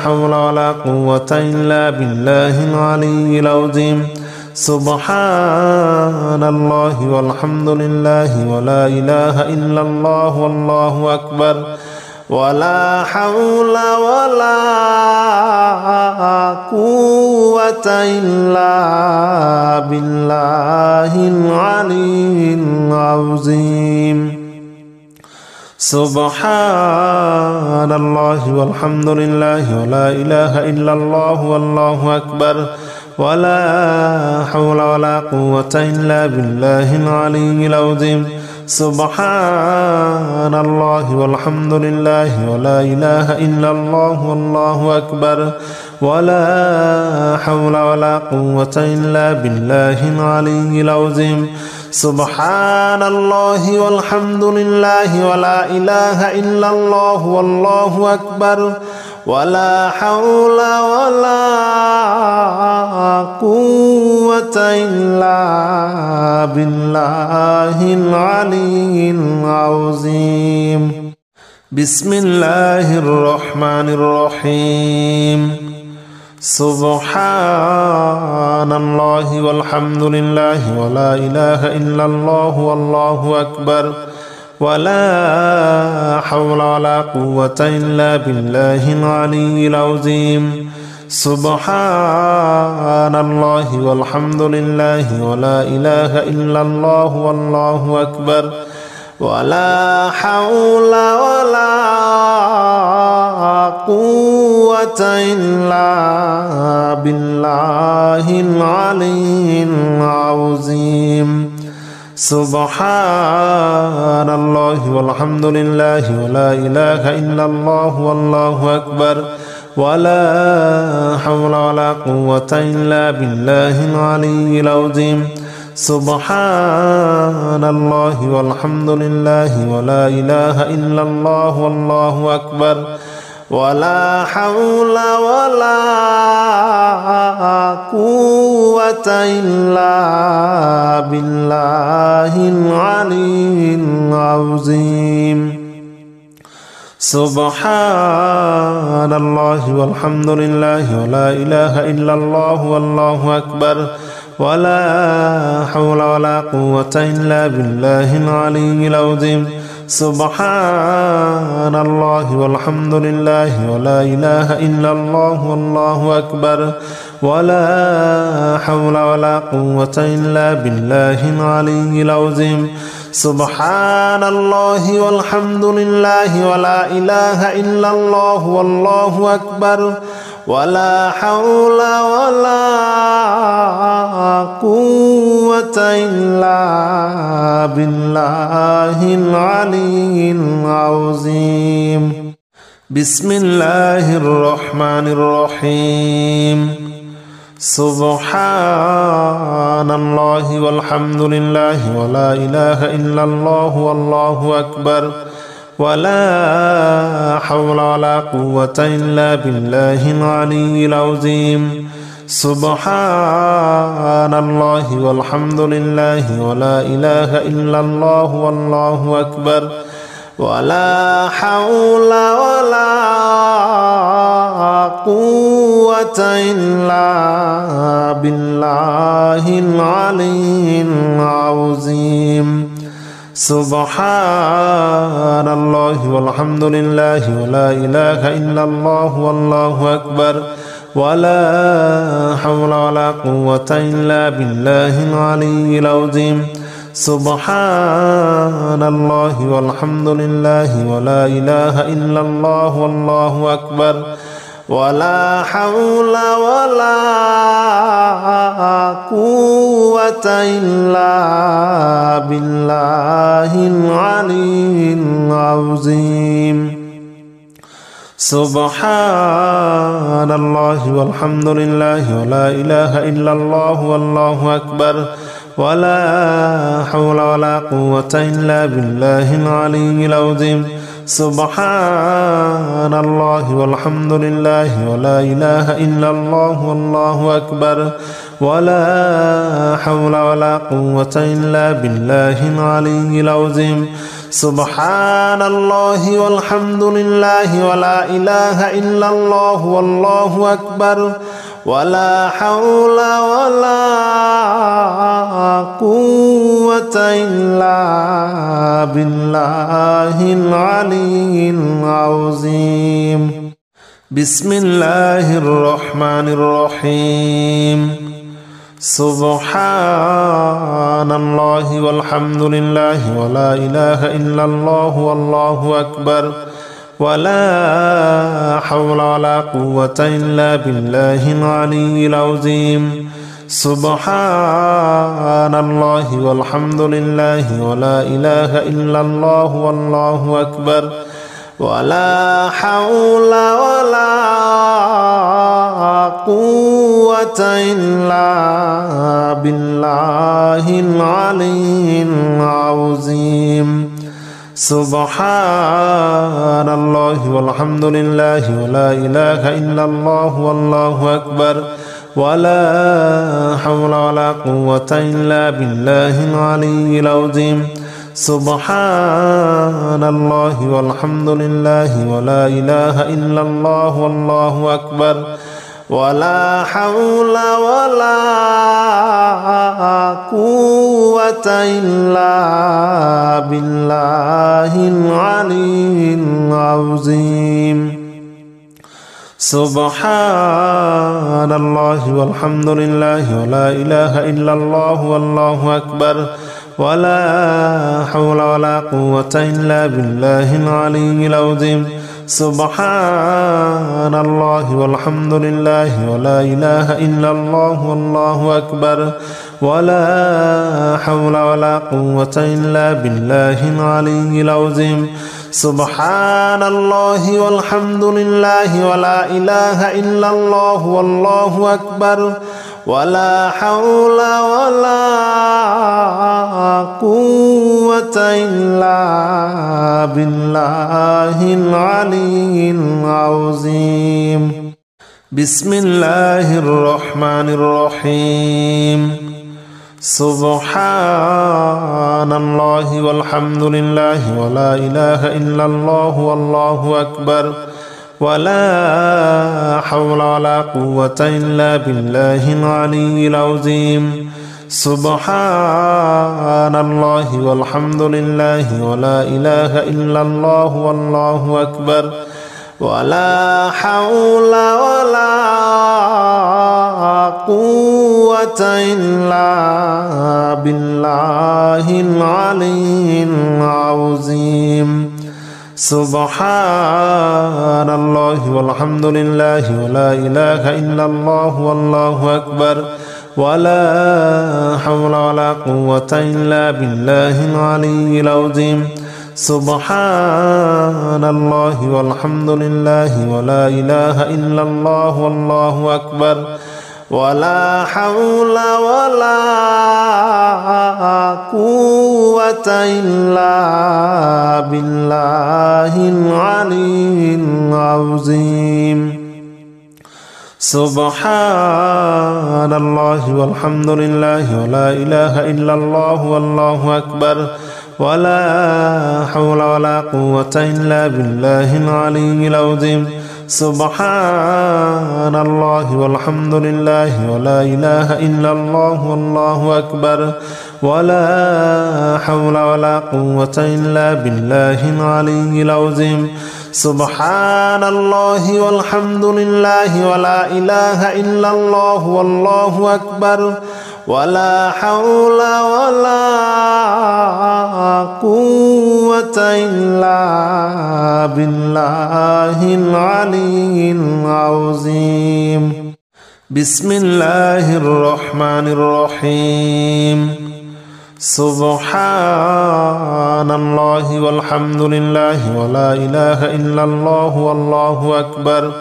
A: حول ولا قوة إلا بالله العلي العظيم. سبحان الله والحمد لله ولا إله إلا الله والله أكبر ولا حول ولا قوة إلا بالله العلي العظيم. سبحان الله والحمد لله ولا إله إلا الله والله أكبر ولا حول ولا قوة إلا بالله العلي العظيم. سبحان الله والحمد لله ولا إله إلا الله والله أكبر ولا حول ولا قوة إلا بالله العلي العظيم. سبحان الله والحمد لله ولا إله إلا الله والله أكبر ولا حول ولا قوة إلا بالله العلي العظيم. بسم الله الرحمن الرحيم. سبحان الله والحمد لله ولا إله إلا الله والله أكبر ولا حول ولا قوة إلا بالله العلي العظيم. سبحان الله والحمد لله ولا إله إلا الله والله أكبر ولا حول ولا قوة إلا بالله العلي العظيم. سبحان الله والحمد لله ولا إله إلا الله والله أكبر ولا حول ولا قوة إلا بالله العلي العظيم. سبحان الله والحمد لله ولا إله إلا الله والله أكبر ولا حول ولا قوة إلا بالله العلي العظيم. سبحان الله والحمد لله ولا إله إلا الله والله أكبر ولا حول ولا قوة إلا بالله العلي العظيم. سبحان الله والحمد لله ولا إله إلا الله والله أكبر ولا حول ولا قوة إلا بالله العلي العظيم. سبحان الله والحمد لله ولا إله إلا الله والله أكبر ولا حول ولا قوة إلا بالله العلي العظيم. بسم الله الرحمن الرحيم. سبحان الله والحمد لله ولا إله إلا الله والله أكبر ولا حول ولا قوة إلا بالله العلي العظيم. سبحان الله والحمد لله ولا إله إلا الله والله أكبر ولا حول ولا قوة إلا بالله العلي العظيم. سبحان الله والحمد لله ولا إله إلا الله والله أكبر ولا حول ولا قوة إلا بالله العلي العظيم. سبحان الله والحمد لله ولا إله إلا الله والله أكبر ولا حول ولا قوة إلا بالله العلي العظيم. سبحان الله والحمد لله ولا إله إلا الله والله أكبر ولا حول ولا قوة إلا بالله العلي العظيم. سبحان الله والحمد لله ولا إله إلا الله والله أكبر ولا حول ولا قوة إلا بالله العلي العظيم. سبحان الله والحمد لله ولا إله إلا الله والله أكبر ولا حول ولا قوة إلا بالله العلي العظيم. بسم الله الرحمن الرحيم. سبحان الله والحمد لله ولا إله إلا الله والله أكبر ولا حول ولا قوة إلا بالله العلي العظيم. سبحان الله والحمد لله ولا إله إلا الله والله أكبر ولا حول ولا قوة إلا بالله العلي العظيم. سبحان الله والحمد لله ولا إله إلا الله والله أكبر ولا حول ولا قوة إلا بالله العلي العظيم. سبحان الله والحمد لله ولا إله إلا الله والله أكبر ولا حول ولا قوة إلا بالله العلي العظيم. سبحان الله والحمد لله ولا إله إلا الله والله أكبر ولا حول ولا قوة إلا بالله العلي العظيم. سبحان الله والحمد لله ولا إله إلا الله والله أكبر ولا حول ولا قوة إلا بالله العلي العظيم. سبحان الله والحمد لله ولا إله إلا الله والله أكبر ولا حول ولا قوة إلا بالله العلي العظيم. بسم الله الرحمن الرحيم. سبحان الله والحمد لله ولا إله إلا الله والله أكبر ولا حول ولا قوة إلا بالله العلي العظيم. سبحان الله والحمد لله ولا إله إلا الله والله أكبر ولا حول ولا قوة إلا بالله العلي العظيم. سبحان الله والحمد لله ولا إله إلا الله والله أكبر ولا حول ولا قوة إلا بالله العلي العظيم سبحان الله والحمد لله ولا إله إلا الله والله أكبر ولا حول ولا قوة إلا بالله العلي العظيم سبحان الله والحمد لله ولا إله إلا الله والله أكبر ولا حول ولا قوة إلا بالله العلي العظيم سبحان الله والحمد لله ولا إله إلا الله والله أكبر ولا حول ولا قوة إلا بالله العلي العظيم سبحان الله والحمد لله ولا إله إلا الله والله أكبر ولا حول ولا قوة إلا بالله العلي العظيم بسم الله الرحمن الرحيم سبحان الله والحمد لله ولا إله إلا الله والله أكبر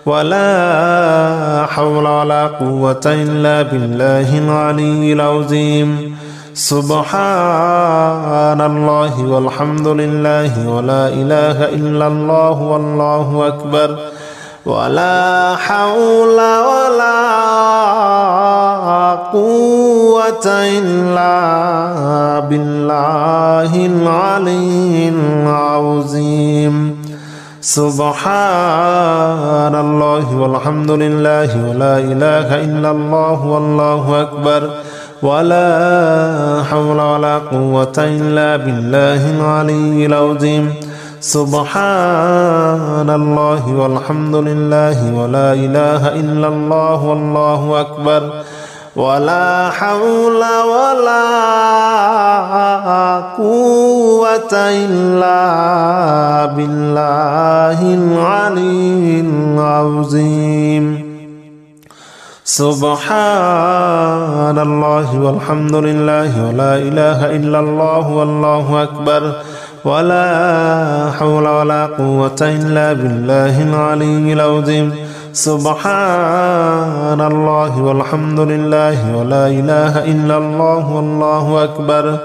A: ولا حول ولا قوة إلا بالله العلي العظيم سبحان الله والحمد لله ولا إله إلا الله والله أكبر ولا حول ولا قوة إلا بالله العلي العظيم سبحان الله والحمد لله ولا إله إلا الله والله أكبر ولا حول ولا قوة إلا بالله العلي العظيم سبحان الله والحمد لله ولا إله إلا الله والله أكبر ولا حول ولا قوة إلا بالله العلي العظيم سبحان الله والحمد لله ولا إله إلا الله والله أكبر ولا حول ولا قوة إلا بالله العلي العظيم سبحان الله والحمد لله ولا إله إلا الله والله أكبر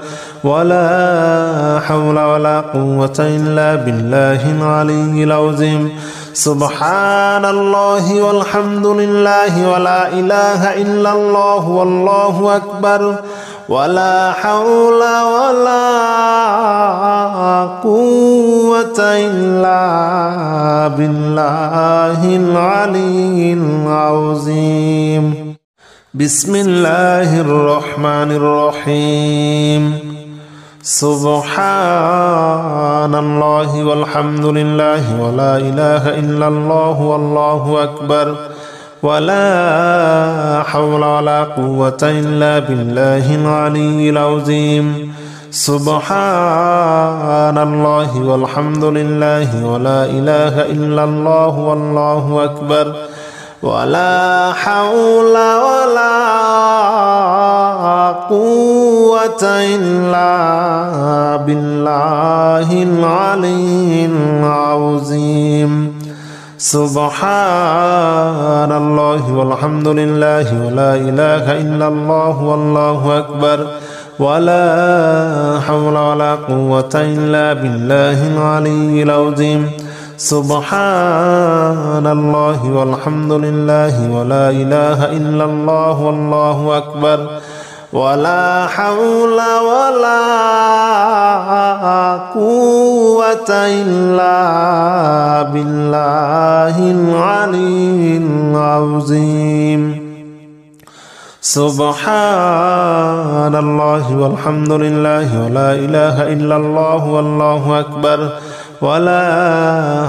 A: ولا حول ولا قوة إلا بالله العلي العظيم سبحان الله والحمد لله ولا إله إلا الله والله أكبر ولا حول ولا قوة إلا بالله العلي العظيم بسم الله الرحمن الرحيم سبحان الله والحمد لله ولا إله إلا الله والله أكبر ولا حول ولا قوة إلا بالله العلي العظيم سبحان الله والحمد لله ولا إله إلا الله والله أكبر ولا حول ولا قوة إلا بالله العلي العظيم سبحان الله والحمد لله ولا إله إلا الله والله أكبر ولا حول ولا قوة إلا بالله العلي العظيم سبحان الله والحمد لله ولا إله إلا الله والله أكبر ولا حول ولا قوة إلا بالله العلي العظيم سبحان الله والحمد لله ولا إله إلا الله والله أكبر ولا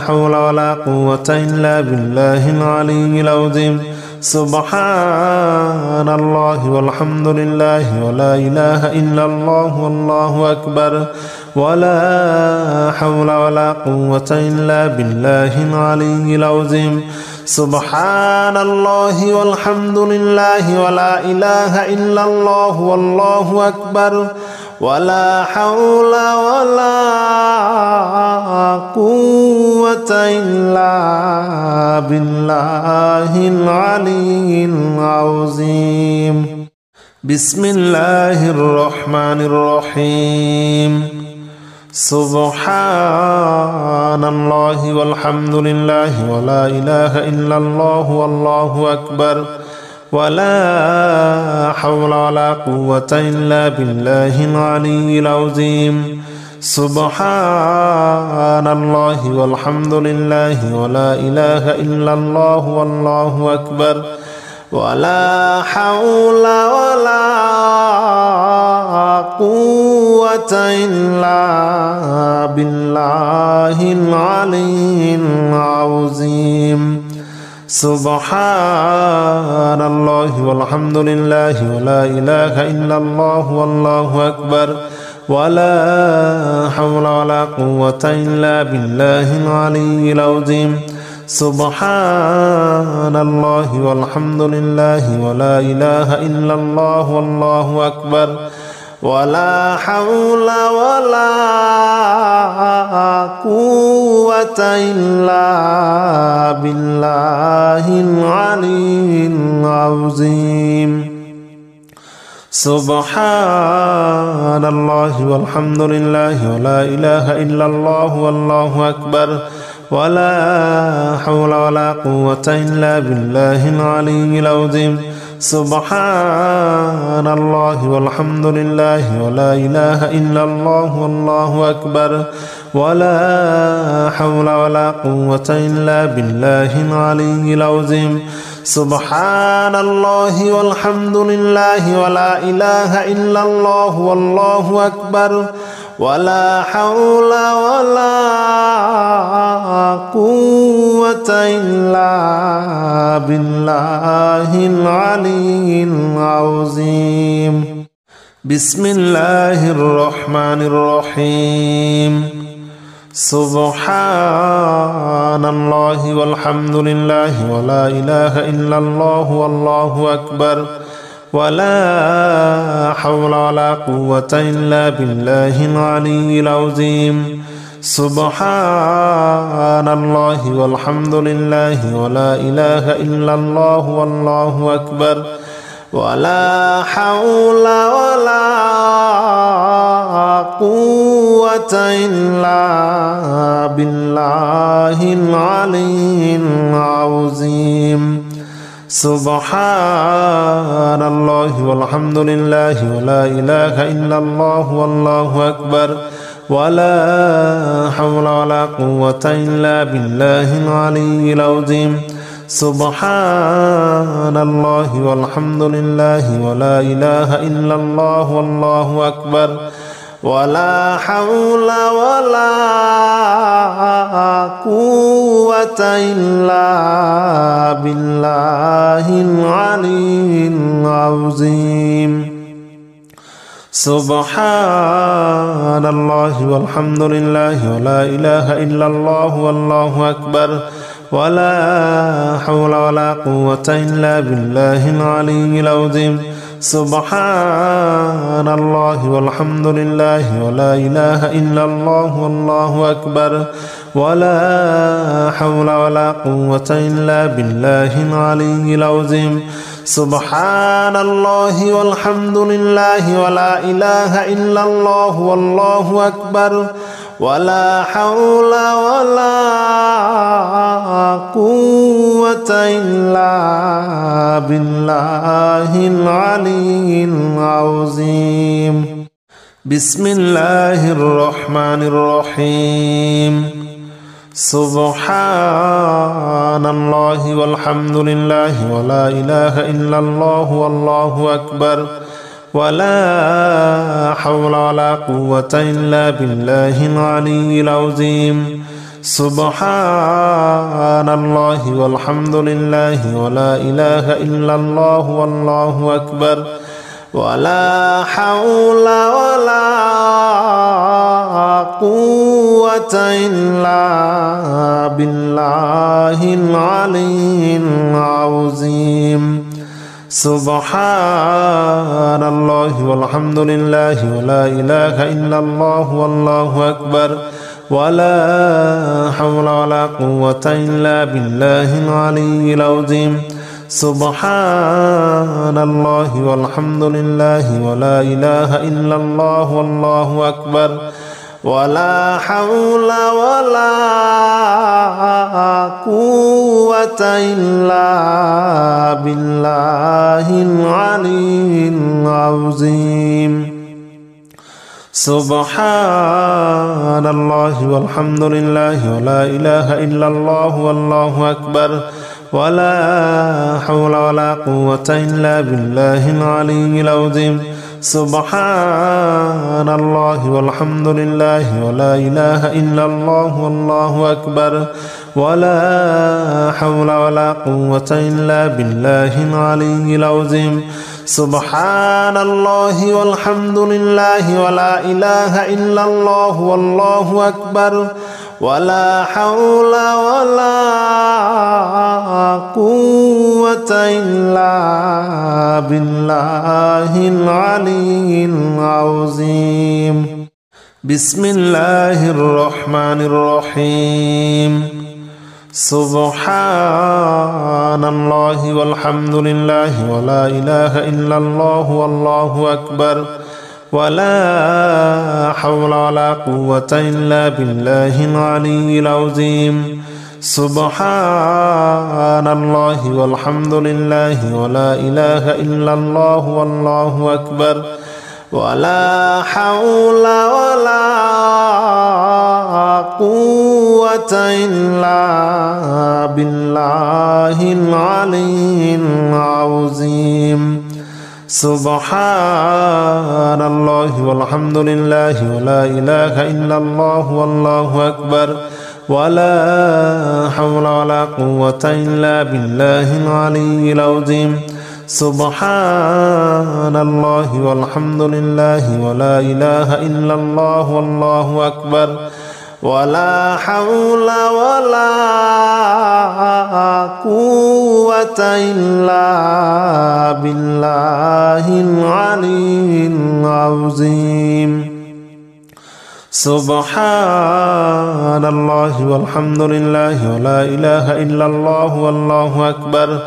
A: حول ولا قوة إلا بالله العلي العظيم سبحان الله والحمد لله ولا إله إلا الله والله أكبر ولا حول ولا قوة إلا بالله العلي العظيم سبحان الله والحمد لله ولا إله إلا الله والله أكبر ولا حول ولا قوة إلا بالله العلي العظيم بسم الله الرحمن الرحيم سبحان الله والحمد لله ولا إله إلا الله والله أكبر ولا حول ولا قوة إلا بالله العلي العظيم سبحان الله والحمد لله ولا إله إلا الله والله أكبر ولا حول ولا قوة إلا بالله العلي العظيم سبحان الله والحمد لله ولا إله إلا الله والله أكبر ولا حول ولا قوة إلا بالله العلي العظيم سبحان الله والحمد لله ولا إله إلا الله والله أكبر ولا حول ولا قوة إلا بالله العلي العظيم سبحان الله والحمد لله ولا إله إلا الله والله أكبر ولا حول ولا قوة إلا بالله العلي العظيم سبحان الله والحمد لله ولا إله إلا الله والله أكبر ولا حول ولا قوة إلا بالله العلي العظيم سبحان الله والحمد لله ولا إله إلا الله والله أكبر ولا حول ولا قوة إلا بالله العلي العظيم بسم الله الرحمن الرحيم سبحان الله والحمد لله ولا إله إلا الله والله أكبر ولا حول ولا قوة إلا بالله العلي العظيم سبحان الله والحمد لله ولا إله إلا الله والله أكبر ولا حول ولا قوة إلا بالله العلي العظيم سبحان الله والحمد لله ولا إله إلا الله والله أكبر ولا حول ولا قوة إلا بالله العلي العظيم سبحان الله والحمد لله ولا إله إلا الله والله أكبر ولا حول ولا قوة إلا بالله العلي العظيم سبحان الله والحمد لله ولا إله إلا الله والله أكبر ولا حول ولا قوة إلا بالله العلي العظيم سبحان الله والحمد لله ولا إله إلا الله والله أكبر ولا حول ولا قوة إلا بالله العلي العظيم سبحان الله والحمد لله ولا إله إلا الله والله أكبر ولا حول ولا قوة إلا بالله العلي العظيم بسم الله الرحمن الرحيم سبحان الله والحمد لله ولا إله إلا الله والله أكبر ولا حول ولا قوة إلا بالله العلي العظيم سبحان الله والحمد لله ولا إله إلا الله والله أكبر ولا حول ولا قوة إلا بالله العلي العظيم سبحان الله والحمد لله ولا إله إلا الله والله أكبر ولا حول ولا قوة إلا بالله العلي العظيم سبحان الله والحمد لله ولا إله إلا الله والله أكبر ولا حول ولا قوة إلا بالله العلي العظيم سبحان الله والحمد لله ولا إله إلا الله والله أكبر ولا حول ولا قوة إلا بالله العلي العظيم سبحان الله والحمد لله ولا إله إلا الله والله أكبر ولا حول ولا قوة إلا بالله العلي العظيم سبحان الله والحمد لله ولا إله إلا الله والله أكبر ولا حول ولا قوة إلا بالله العلي العظيم بسم الله الرحمن الرحيم سبحان الله والحمد لله ولا إله إلا الله والله أكبر ولا حول ولا قوة إلا بالله العلي العظيم سبحان الله والحمد لله ولا إله إلا الله والله أكبر ولا حول ولا قوة إلا بالله العلي العظيم سبحان الله والحمد لله ولا إله إلا الله والله أكبر ولا حول ولا قوة إلا بالله العلي العظيم سبحان الله والحمد لله ولا إله إلا الله والله أكبر ولا حول ولا قوة إلا بالله العلي العظيم سبحان الله والحمد لله ولا إله إلا الله والله أكبر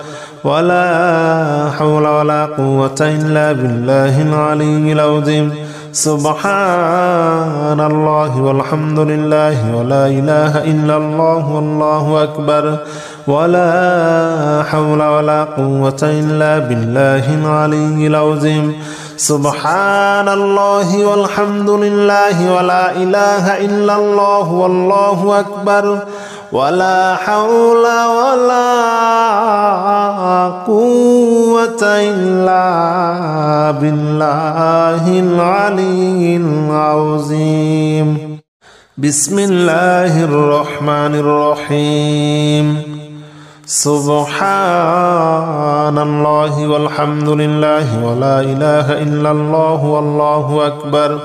A: ولا حول ولا قوة إلا بالله العلي العظيم سبحان الله والحمد لله ولا إله إلا الله والله أكبر ولا حول ولا قوة إلا بالله العلي العظيم سبحان الله والحمد لله ولا إله إلا الله والله أكبر ولا حول ولا قوة إلا بالله العلي العظيم بسم الله الرحمن الرحيم سبحان الله والحمد لله ولا إله إلا الله والله أكبر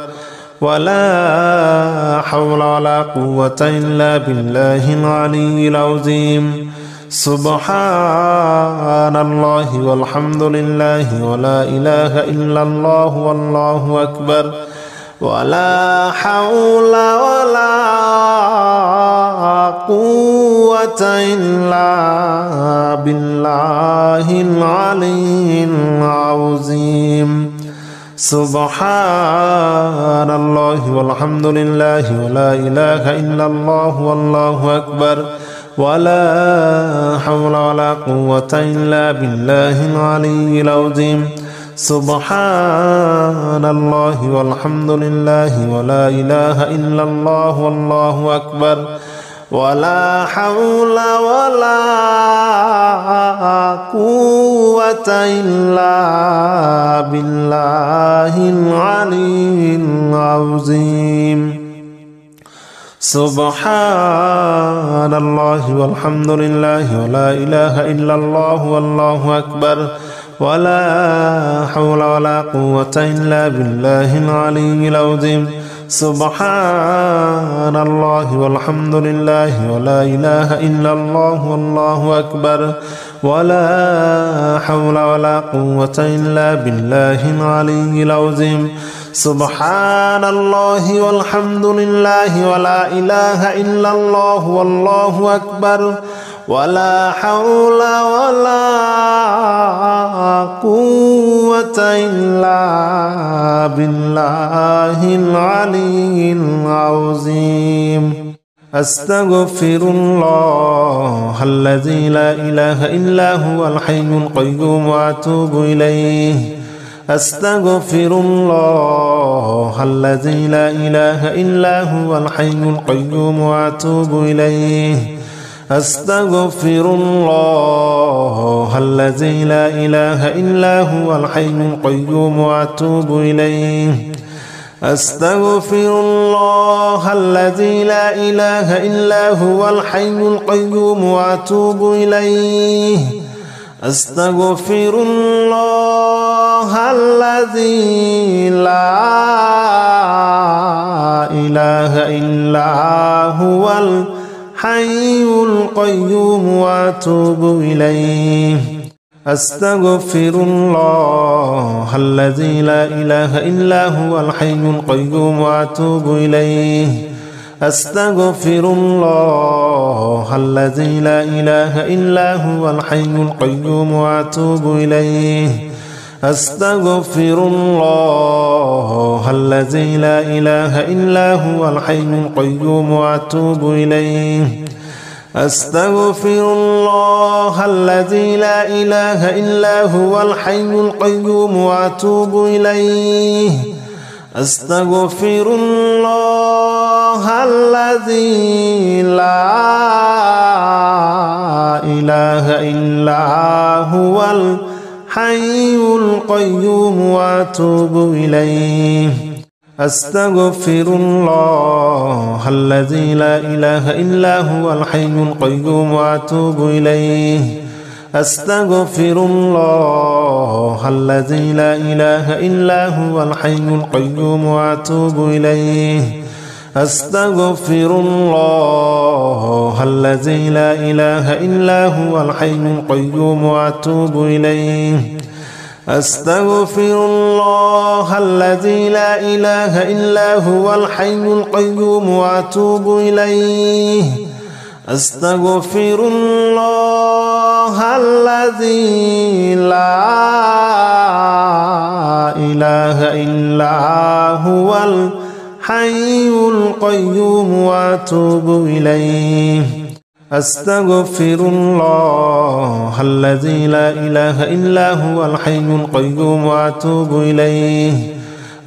A: ولا حول ولا قوة إلا بالله العلي العظيم سبحان الله والحمد لله ولا إله إلا الله والله أكبر ولا حول ولا قوة إلا بالله العلي العظيم سبحان الله والحمد لله ولا إله إلا الله والله أكبر ولا حول ولا قوة إلا بالله العلي العظيم سبحان الله والحمد لله ولا إله إلا الله والله أكبر ولا حول ولا قوة إلا بالله العلي العظيم سبحان الله والحمد لله ولا إله إلا الله والله أكبر ولا حول ولا قوة إلا بالله العلي العظيم سبحان الله والحمد لله ولا إله إلا الله والله أكبر ولا حول ولا قوة إلا بالله العلي العظيم سبحان الله والحمد لله ولا إله إلا الله والله أكبر ولا حول ولا قوة إلا بالله العلي العظيم أستغفر الله الذي لا إله إلا هو الحي القيوم وأتوب إليه أستغفر الله الذي لا إله إلا هو الحي القيوم وأتوب إليه أستغفر الله الذي لا إله إلا هو الحي القيوم وأتوب إليه أستغفر الله الذي لا إله إلا هو الحي القيوم وأتوب إليه أستغفر الله الذي لا إله إلا هو الحي القيوم وأتوب إليه أستغفر الله الذي لا إله إلا هو الحي القيوم وأتوب إليه أستغفر الله الذي لا إله إلا هو الحي القيوم وأتوب إليه أستغفر الله الذي لا إله إلا هو الحي القيوم وأتوب إليه أستغفر الله الذي لا إله إلا هو الحي القيوم وأتوب إليه أستغفر الله الذي لا إله إلا هو الحي القيوم وأتوب إليه أستغفر الله الذي لا إله إلا هو الحي القيوم وأتوب إليه أستغفر الله الذي لا إله إلا هو الحي القيوم وأتوب إليه أستغفر الله الذي لا إله إلا هو الحي القيوم وأتوب إليه أستغفر الله الذي لا إله إلا هو الحي القيوم وأتوب إليه أستغفر الله الذي لا إله إلا هو الحي القيوم وأتوب إليه أستغفر الله الذي لا إله إلا هو الحي القيوم وأتوب إليه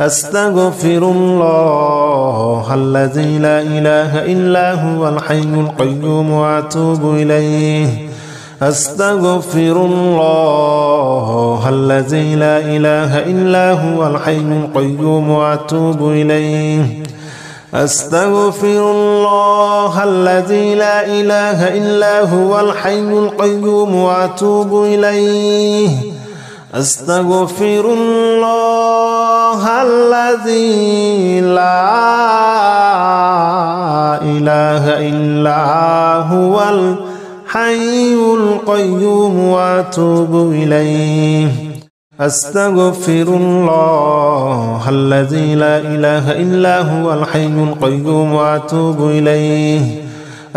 A: أستغفر الله الذي لا إله إلا هو الحي القيوم وأتوب إليه أستغفر الله الذي لا إله إلا هو الحي القيوم وأتوب إليه أستغفر الله الذي لا إله إلا هو الحي القيوم وأتوب إليه أستغفر الله الذي لا إله إلا هو الحي القيوم وأتوب إليه أستغفر الله الذي لا إله إلا هو الحي القيوم وأتوب إليه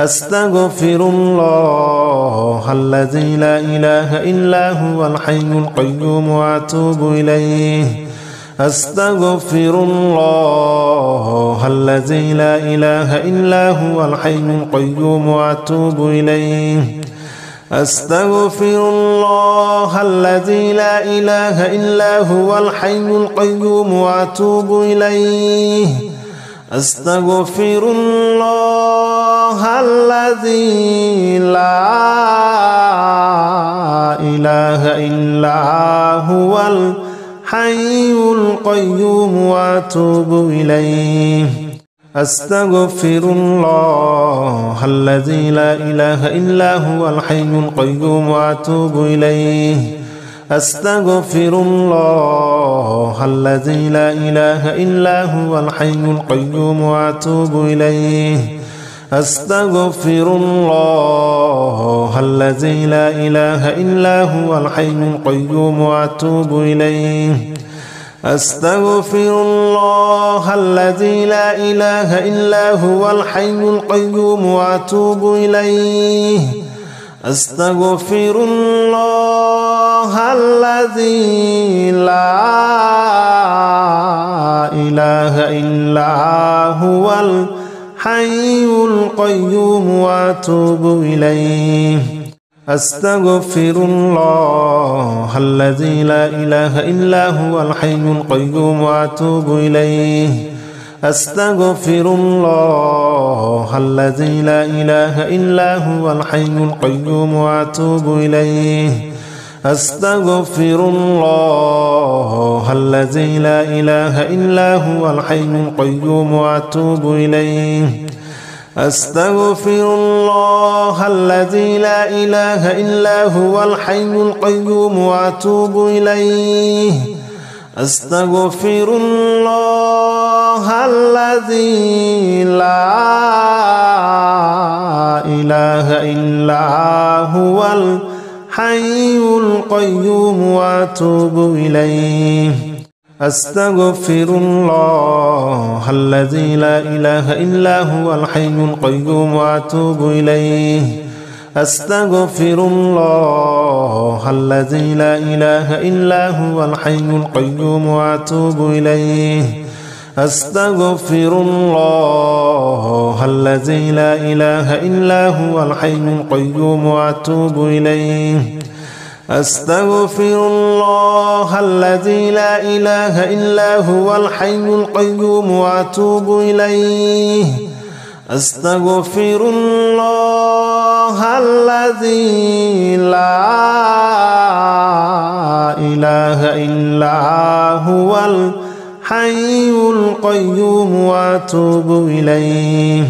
A: أستغفر الله الذي لا إله إلا هو الحي القيوم وأتوب إليه أستغفر الله الذي لا إله إلا هو الحي القيوم وأتوب إليه أستغفر الله الذي لا إله إلا هو الحي القيوم وأتوب إليه أستغفر الله الذي لا إله إلا هو الحي القيوم وأتوب إليه أستغفر الله الذي لا إله إلا هو الحي القيوم وأتوب إليه أستغفر الله الذي لا إله إلا هو الحي القيوم وأتوب إليه أستغفر الله الذي لا إله إلا هو الحي القيوم وأتوب إليه أستغفر الله الذي لا إله إلا هو الحي القيوم وأتوب إليه أستغفر الله الذي لا إله إلا هو الحي القيوم وأتوب إليه أستغفر الله الذي لا إله إلا هو الحي القيوم وأتوب إليه أستغفر الله الذي لا إله إلا هو الحي القيوم وأتوب إليه أستغفر الله الذي لا إله إلا هو الحي القيوم وأتوب إليه أستغفر الله الذي لا إله إلا هو الحي القيوم وأتوب إليه أستغفر الله الذي لا إله إلا هو الحي القيوم وأتوب إليه أستغفر الله الذي لا إله إلا هو الحي القيوم وأتوب إليه أستغفر الله الذي لا إله إلا هو الحي القيوم وأتوب إليه أستغفر الله الذي لا إله إلا هو الحي القيوم وأتوب إليه أستغفر الله الذي لا إله إلا هو الحي القيوم وأتوب إليه أستغفر الله الذي لا إله إلا هو الحي القيوم وأتوب إليه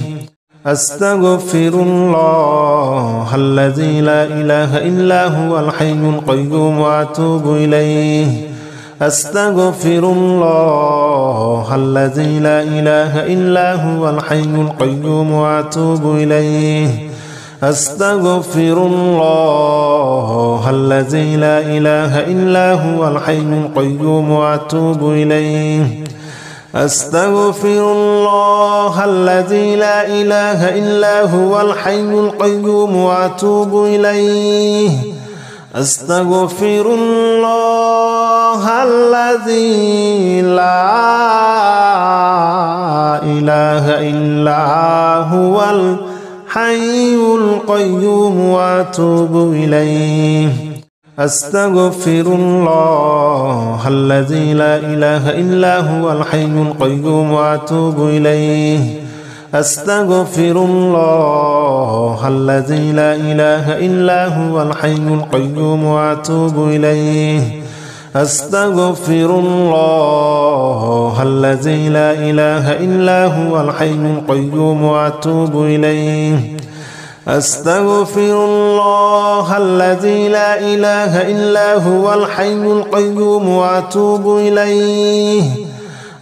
A: أستغفر الله الذي لا إله إلا هو الحي القيوم وأتوب إليه أستغفر الله الذي لا إله إلا هو الحي القيوم وأتوب إليه أستغفر الله الذي لا إله إلا هو الحي القيوم وأتوب إليه أستغفر الله الذي لا إله إلا هو الحي القيوم وأتوب إليه أستغفر الله الذي لا إله إلا هو الحي القيوم وأتوب إليه أستغفر الله الذي لا إله إلا هو الحي القيوم وأتوب إليه أستغفر الله الذي لا إله إلا هو الحي القيوم وأتوب إليه أستغفر الله الذي لا إله إلا هو الحي القيوم وأتوب إليه أستغفر الله الذي لا إله إلا هو الحي القيوم وأتوب إليه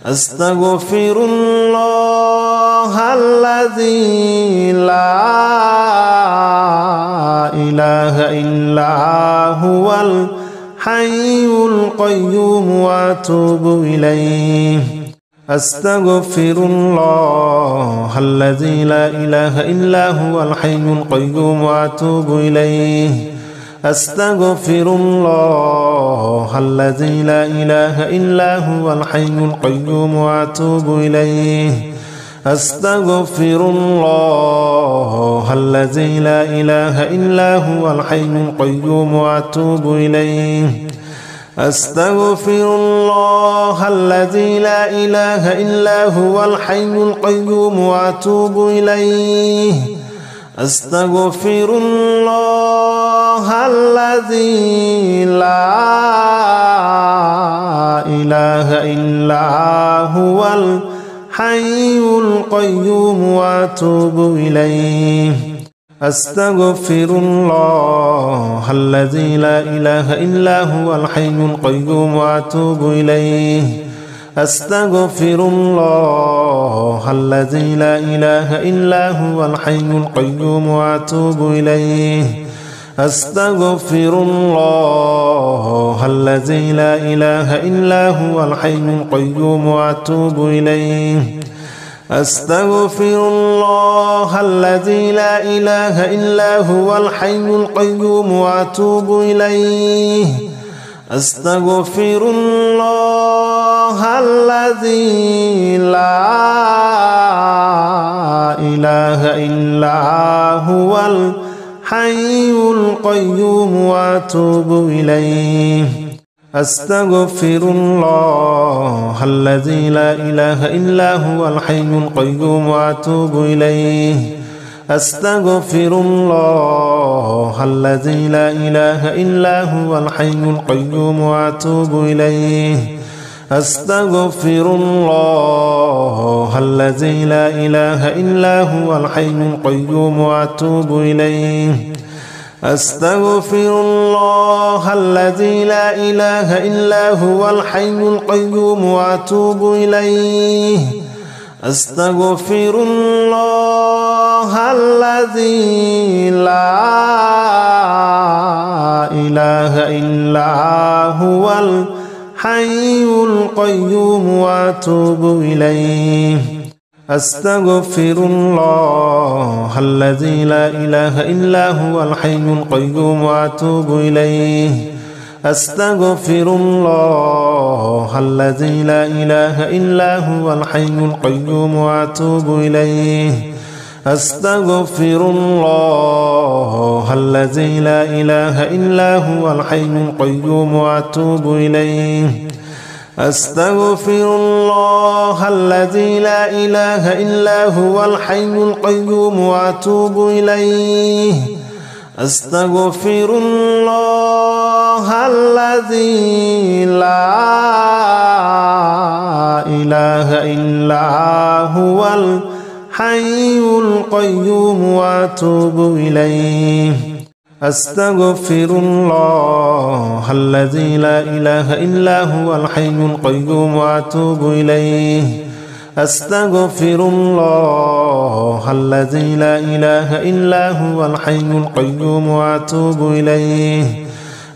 A: أستغفر الله الذي لا إله إلا هو الحي القيوم وأتوب إليه أستغفر الله الذي لا إله إلا هو الحي القيوم وأتوب إليه أستغفر الله الذي لا إله إلا هو الحي القيوم وأتوب إليه أستغفر الله الذي لا إله إلا هو الحي القيوم وأتوب إليه أستغفر الله الذي لا إله إلا هو الحي القيوم وأتوب إليه أستغفر الله الذي لا إله إلا هو الحي القيوم وأتوب إليه أستغفر الله الذي لا إله إلا هو الحي القيوم وأتوب إليه أستغفر الله الذي لا إله إلا هو الحي القيوم وأتوب إليه أستغفر الله الذي لا إله إلا هو الحي القيوم وأتوب إليه أستغفر الله الذي لا إله إلا هو الحي القيوم وأتوب إليه أستغفر الله الذي لا إله إلا هو الحي القيوم وأتوب إليه أستغفر الله الذي لا إله إلا هو الحي القيوم وأتوب إليه أستغفر الله الذي لا إله إلا هو الحي القيوم وأتوب إليه أستغفر الله الذي لا إله إلا هو الحي القيوم وأتوب إليه أستغفر الله الذي لا إله إلا هو الحي القيوم وأتوب إليه أستغفر الله الذي لا إله إلا هو الحي القيوم وأتوب إليه أستغفر الله الذي لا إله إلا هو الحي القيوم وأتوب إليه أستغفر الله الذي لا إله إلا هو الحي القيوم وأتوب إليه أستغفر الله الذي لا إله إلا هو الحي القيوم وأتوب إليه أستغفر الله الذي لا إله إلا هو الحي القيوم وأتوب إليه أستغفر الله الذي لا إله إلا هو الحي القيوم وأتوب إليه أستغفر الله الذي لا إله إلا هو الحي القيوم وأتوب إليه أستغفر الله الذي لا إله إلا هو الحي القيوم وأتوب إليه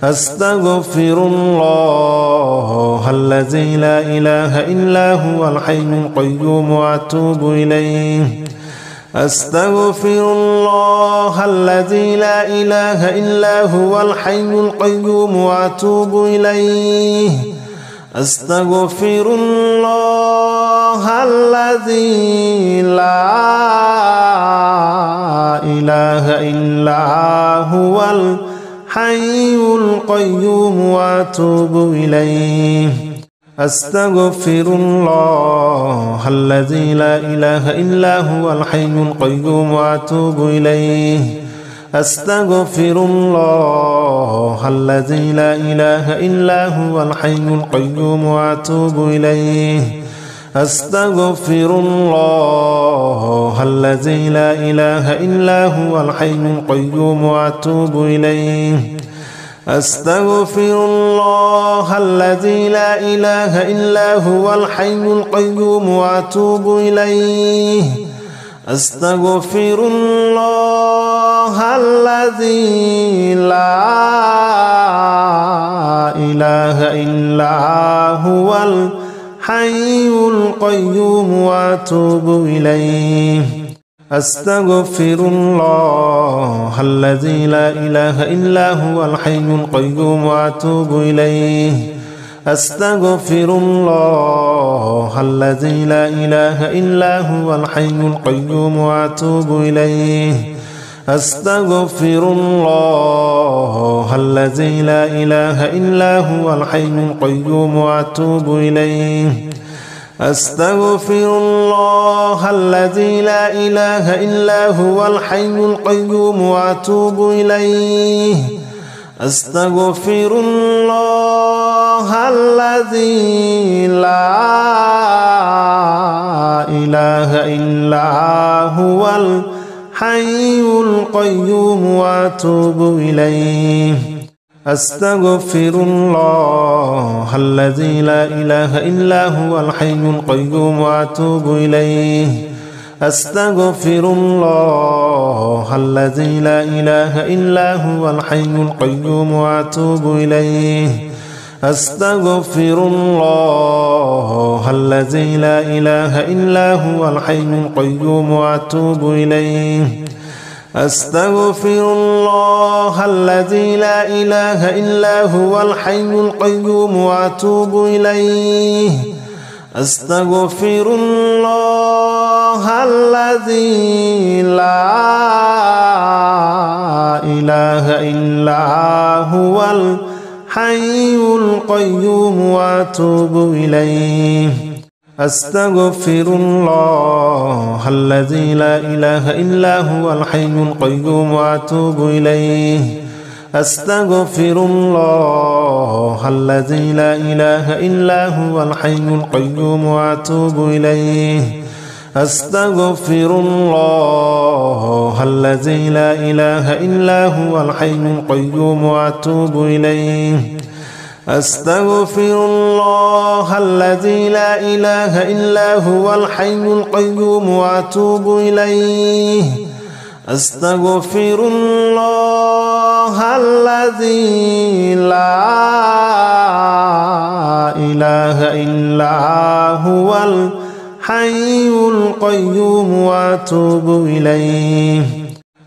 A: أستغفر الله الذي لا إله إلا هو الحي القيوم وأتوب إليه أستغفر الله الذي لا إله إلا هو الحي القيوم وأتوب إليه أستغفر الله الذي لا إله إلا هو الحي القيوم وأتوب إليه أستغفر الله الذي لا إله إلا هو الحي القيوم وأتوب إليه أستغفر الله الذي لا إله إلا هو الحي القيوم وأتوب إليه أستغفر الله الذي لا إله إلا هو الحي القيوم وأتوب إليه أستغفر الله الذي لا إله إلا هو الحي القيوم وأتوب إليه أستغفر الله الذي لا إله إلا هو الحي القيوم وأتوب إليه أستغفر الله الذي لا إله إلا هو الحي القيوم وأتوب إليه أستغفر الله الذي لا إله إلا هو الحي القيوم وأتوب إليه أستغفر الله الذي لا إله إلا هو الحي القيوم وأتوب إليه أستغفر الله الذي لا إله إلا هو الحي القيوم وأتوب إليه أستغفر الله الذي لا إله إلا هو الحي القيوم وأتوب إليه أستغفر الله الذي لا إله إلا هو الحي القيوم وأتوب إليه أستغفر الله الذي لا إله إلا هو الحي القيوم وأتوب إليه أستغفر الله الذي لا إله إلا هو الحي القيوم وأتوب إليه أستغفر الله الذي لا إله إلا هو الحي القيوم وأتوب إليه أستغفر الله الذي لا إله إلا هو الحي القيوم وأتوب إليه أستغفر الله الذي لا إله إلا هو الحي القيوم وأتوب إليه أستغفر الله الذي لا إله إلا هو الحي القيوم وأتوب إليه أستغفر الله الذي لا إله إلا هو الحي القيوم وأتوب إليه أستغفر الله الذي لا إله إلا هو الحي القيوم وأتوب إليه أستغفر الله الذي لا إله إلا هو الحي القيوم وأتوب إليه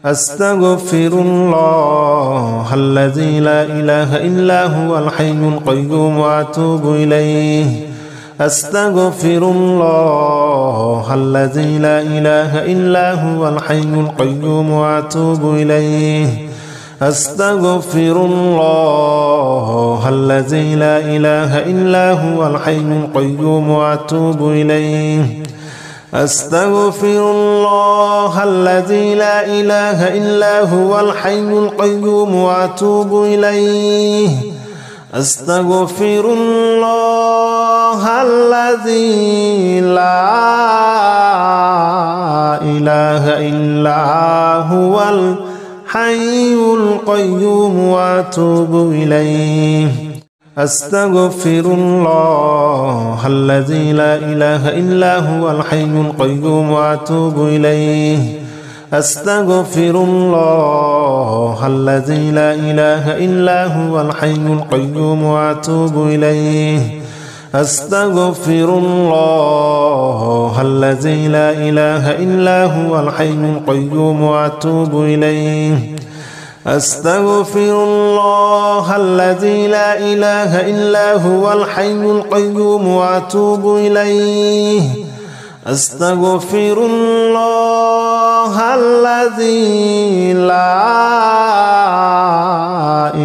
A: أستغفر الله الذي لا إله إلا هو الحي القيوم وأتوب إليه أستغفر الله الذي لا إله إلا هو الحي القيوم وأتوب إليه أستغفر الله الذي لا إله إلا هو الحي القيوم وأتوب إليه أستغفر الله الذي لا إله إلا هو الحي القيوم وأتوب إليه أستغفر الله الذي لا إله إلا هو الحي القيوم وأتوب إليه أستغفر الله الذي لا إله إلا هو الحي القيوم وأتوب إليه أستغفر الله الذي لا إله إلا هو الحي القيوم وأتوب إليه أستغفر الله الذي لا إله إلا هو الحي القيوم وأتوب إليه أستغفر الله الذي لا إله إلا هو الحي القيوم وأتوب إليه أستغفر الله الذي لا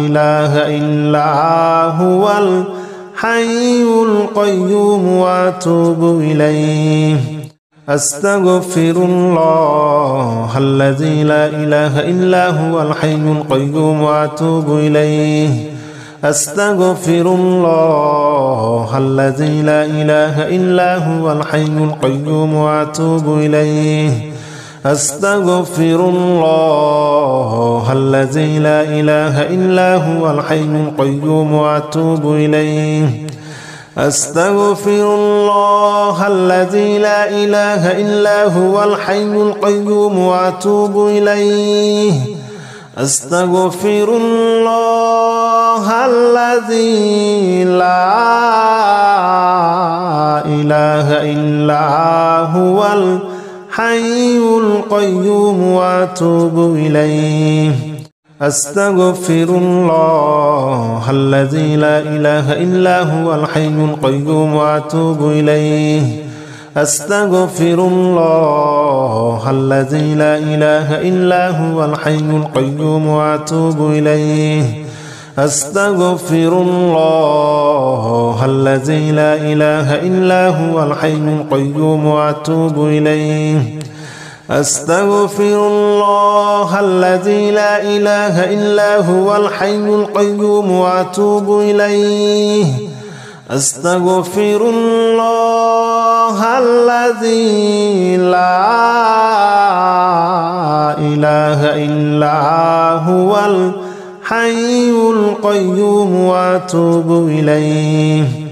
A: إله إلا هو الحي القيوم وأتوب إليه أستغفر الله الذي لا إله إلا هو الحي القيوم وأتوب إليه أستغفر الله الذي لا إله إلا هو الحي القيوم وأتوب إليه أستغفر الله الذي لا إله إلا هو الحي القيوم وأتوب إليه أستغفر الله الذي لا إله إلا هو الحي القيوم وأتوب إليه أستغفر الله الذي لا إله إلا هو الحي القيوم وأتوب إليه أستغفر الله الذي لا إله إلا هو الحي القيوم وأتوب إليه أستغفر الله الذي لا إله إلا هو الحي القيوم وأتوب إليه أستغفر الله الذي لا إله إلا هو الحي القيوم وأتوب إليه أستغفر الله الذي لا إله إلا هو الحي القيوم وأتوب إليه أستغفر الله الذي لا إله إلا هو الحي القيوم وأتوب إليه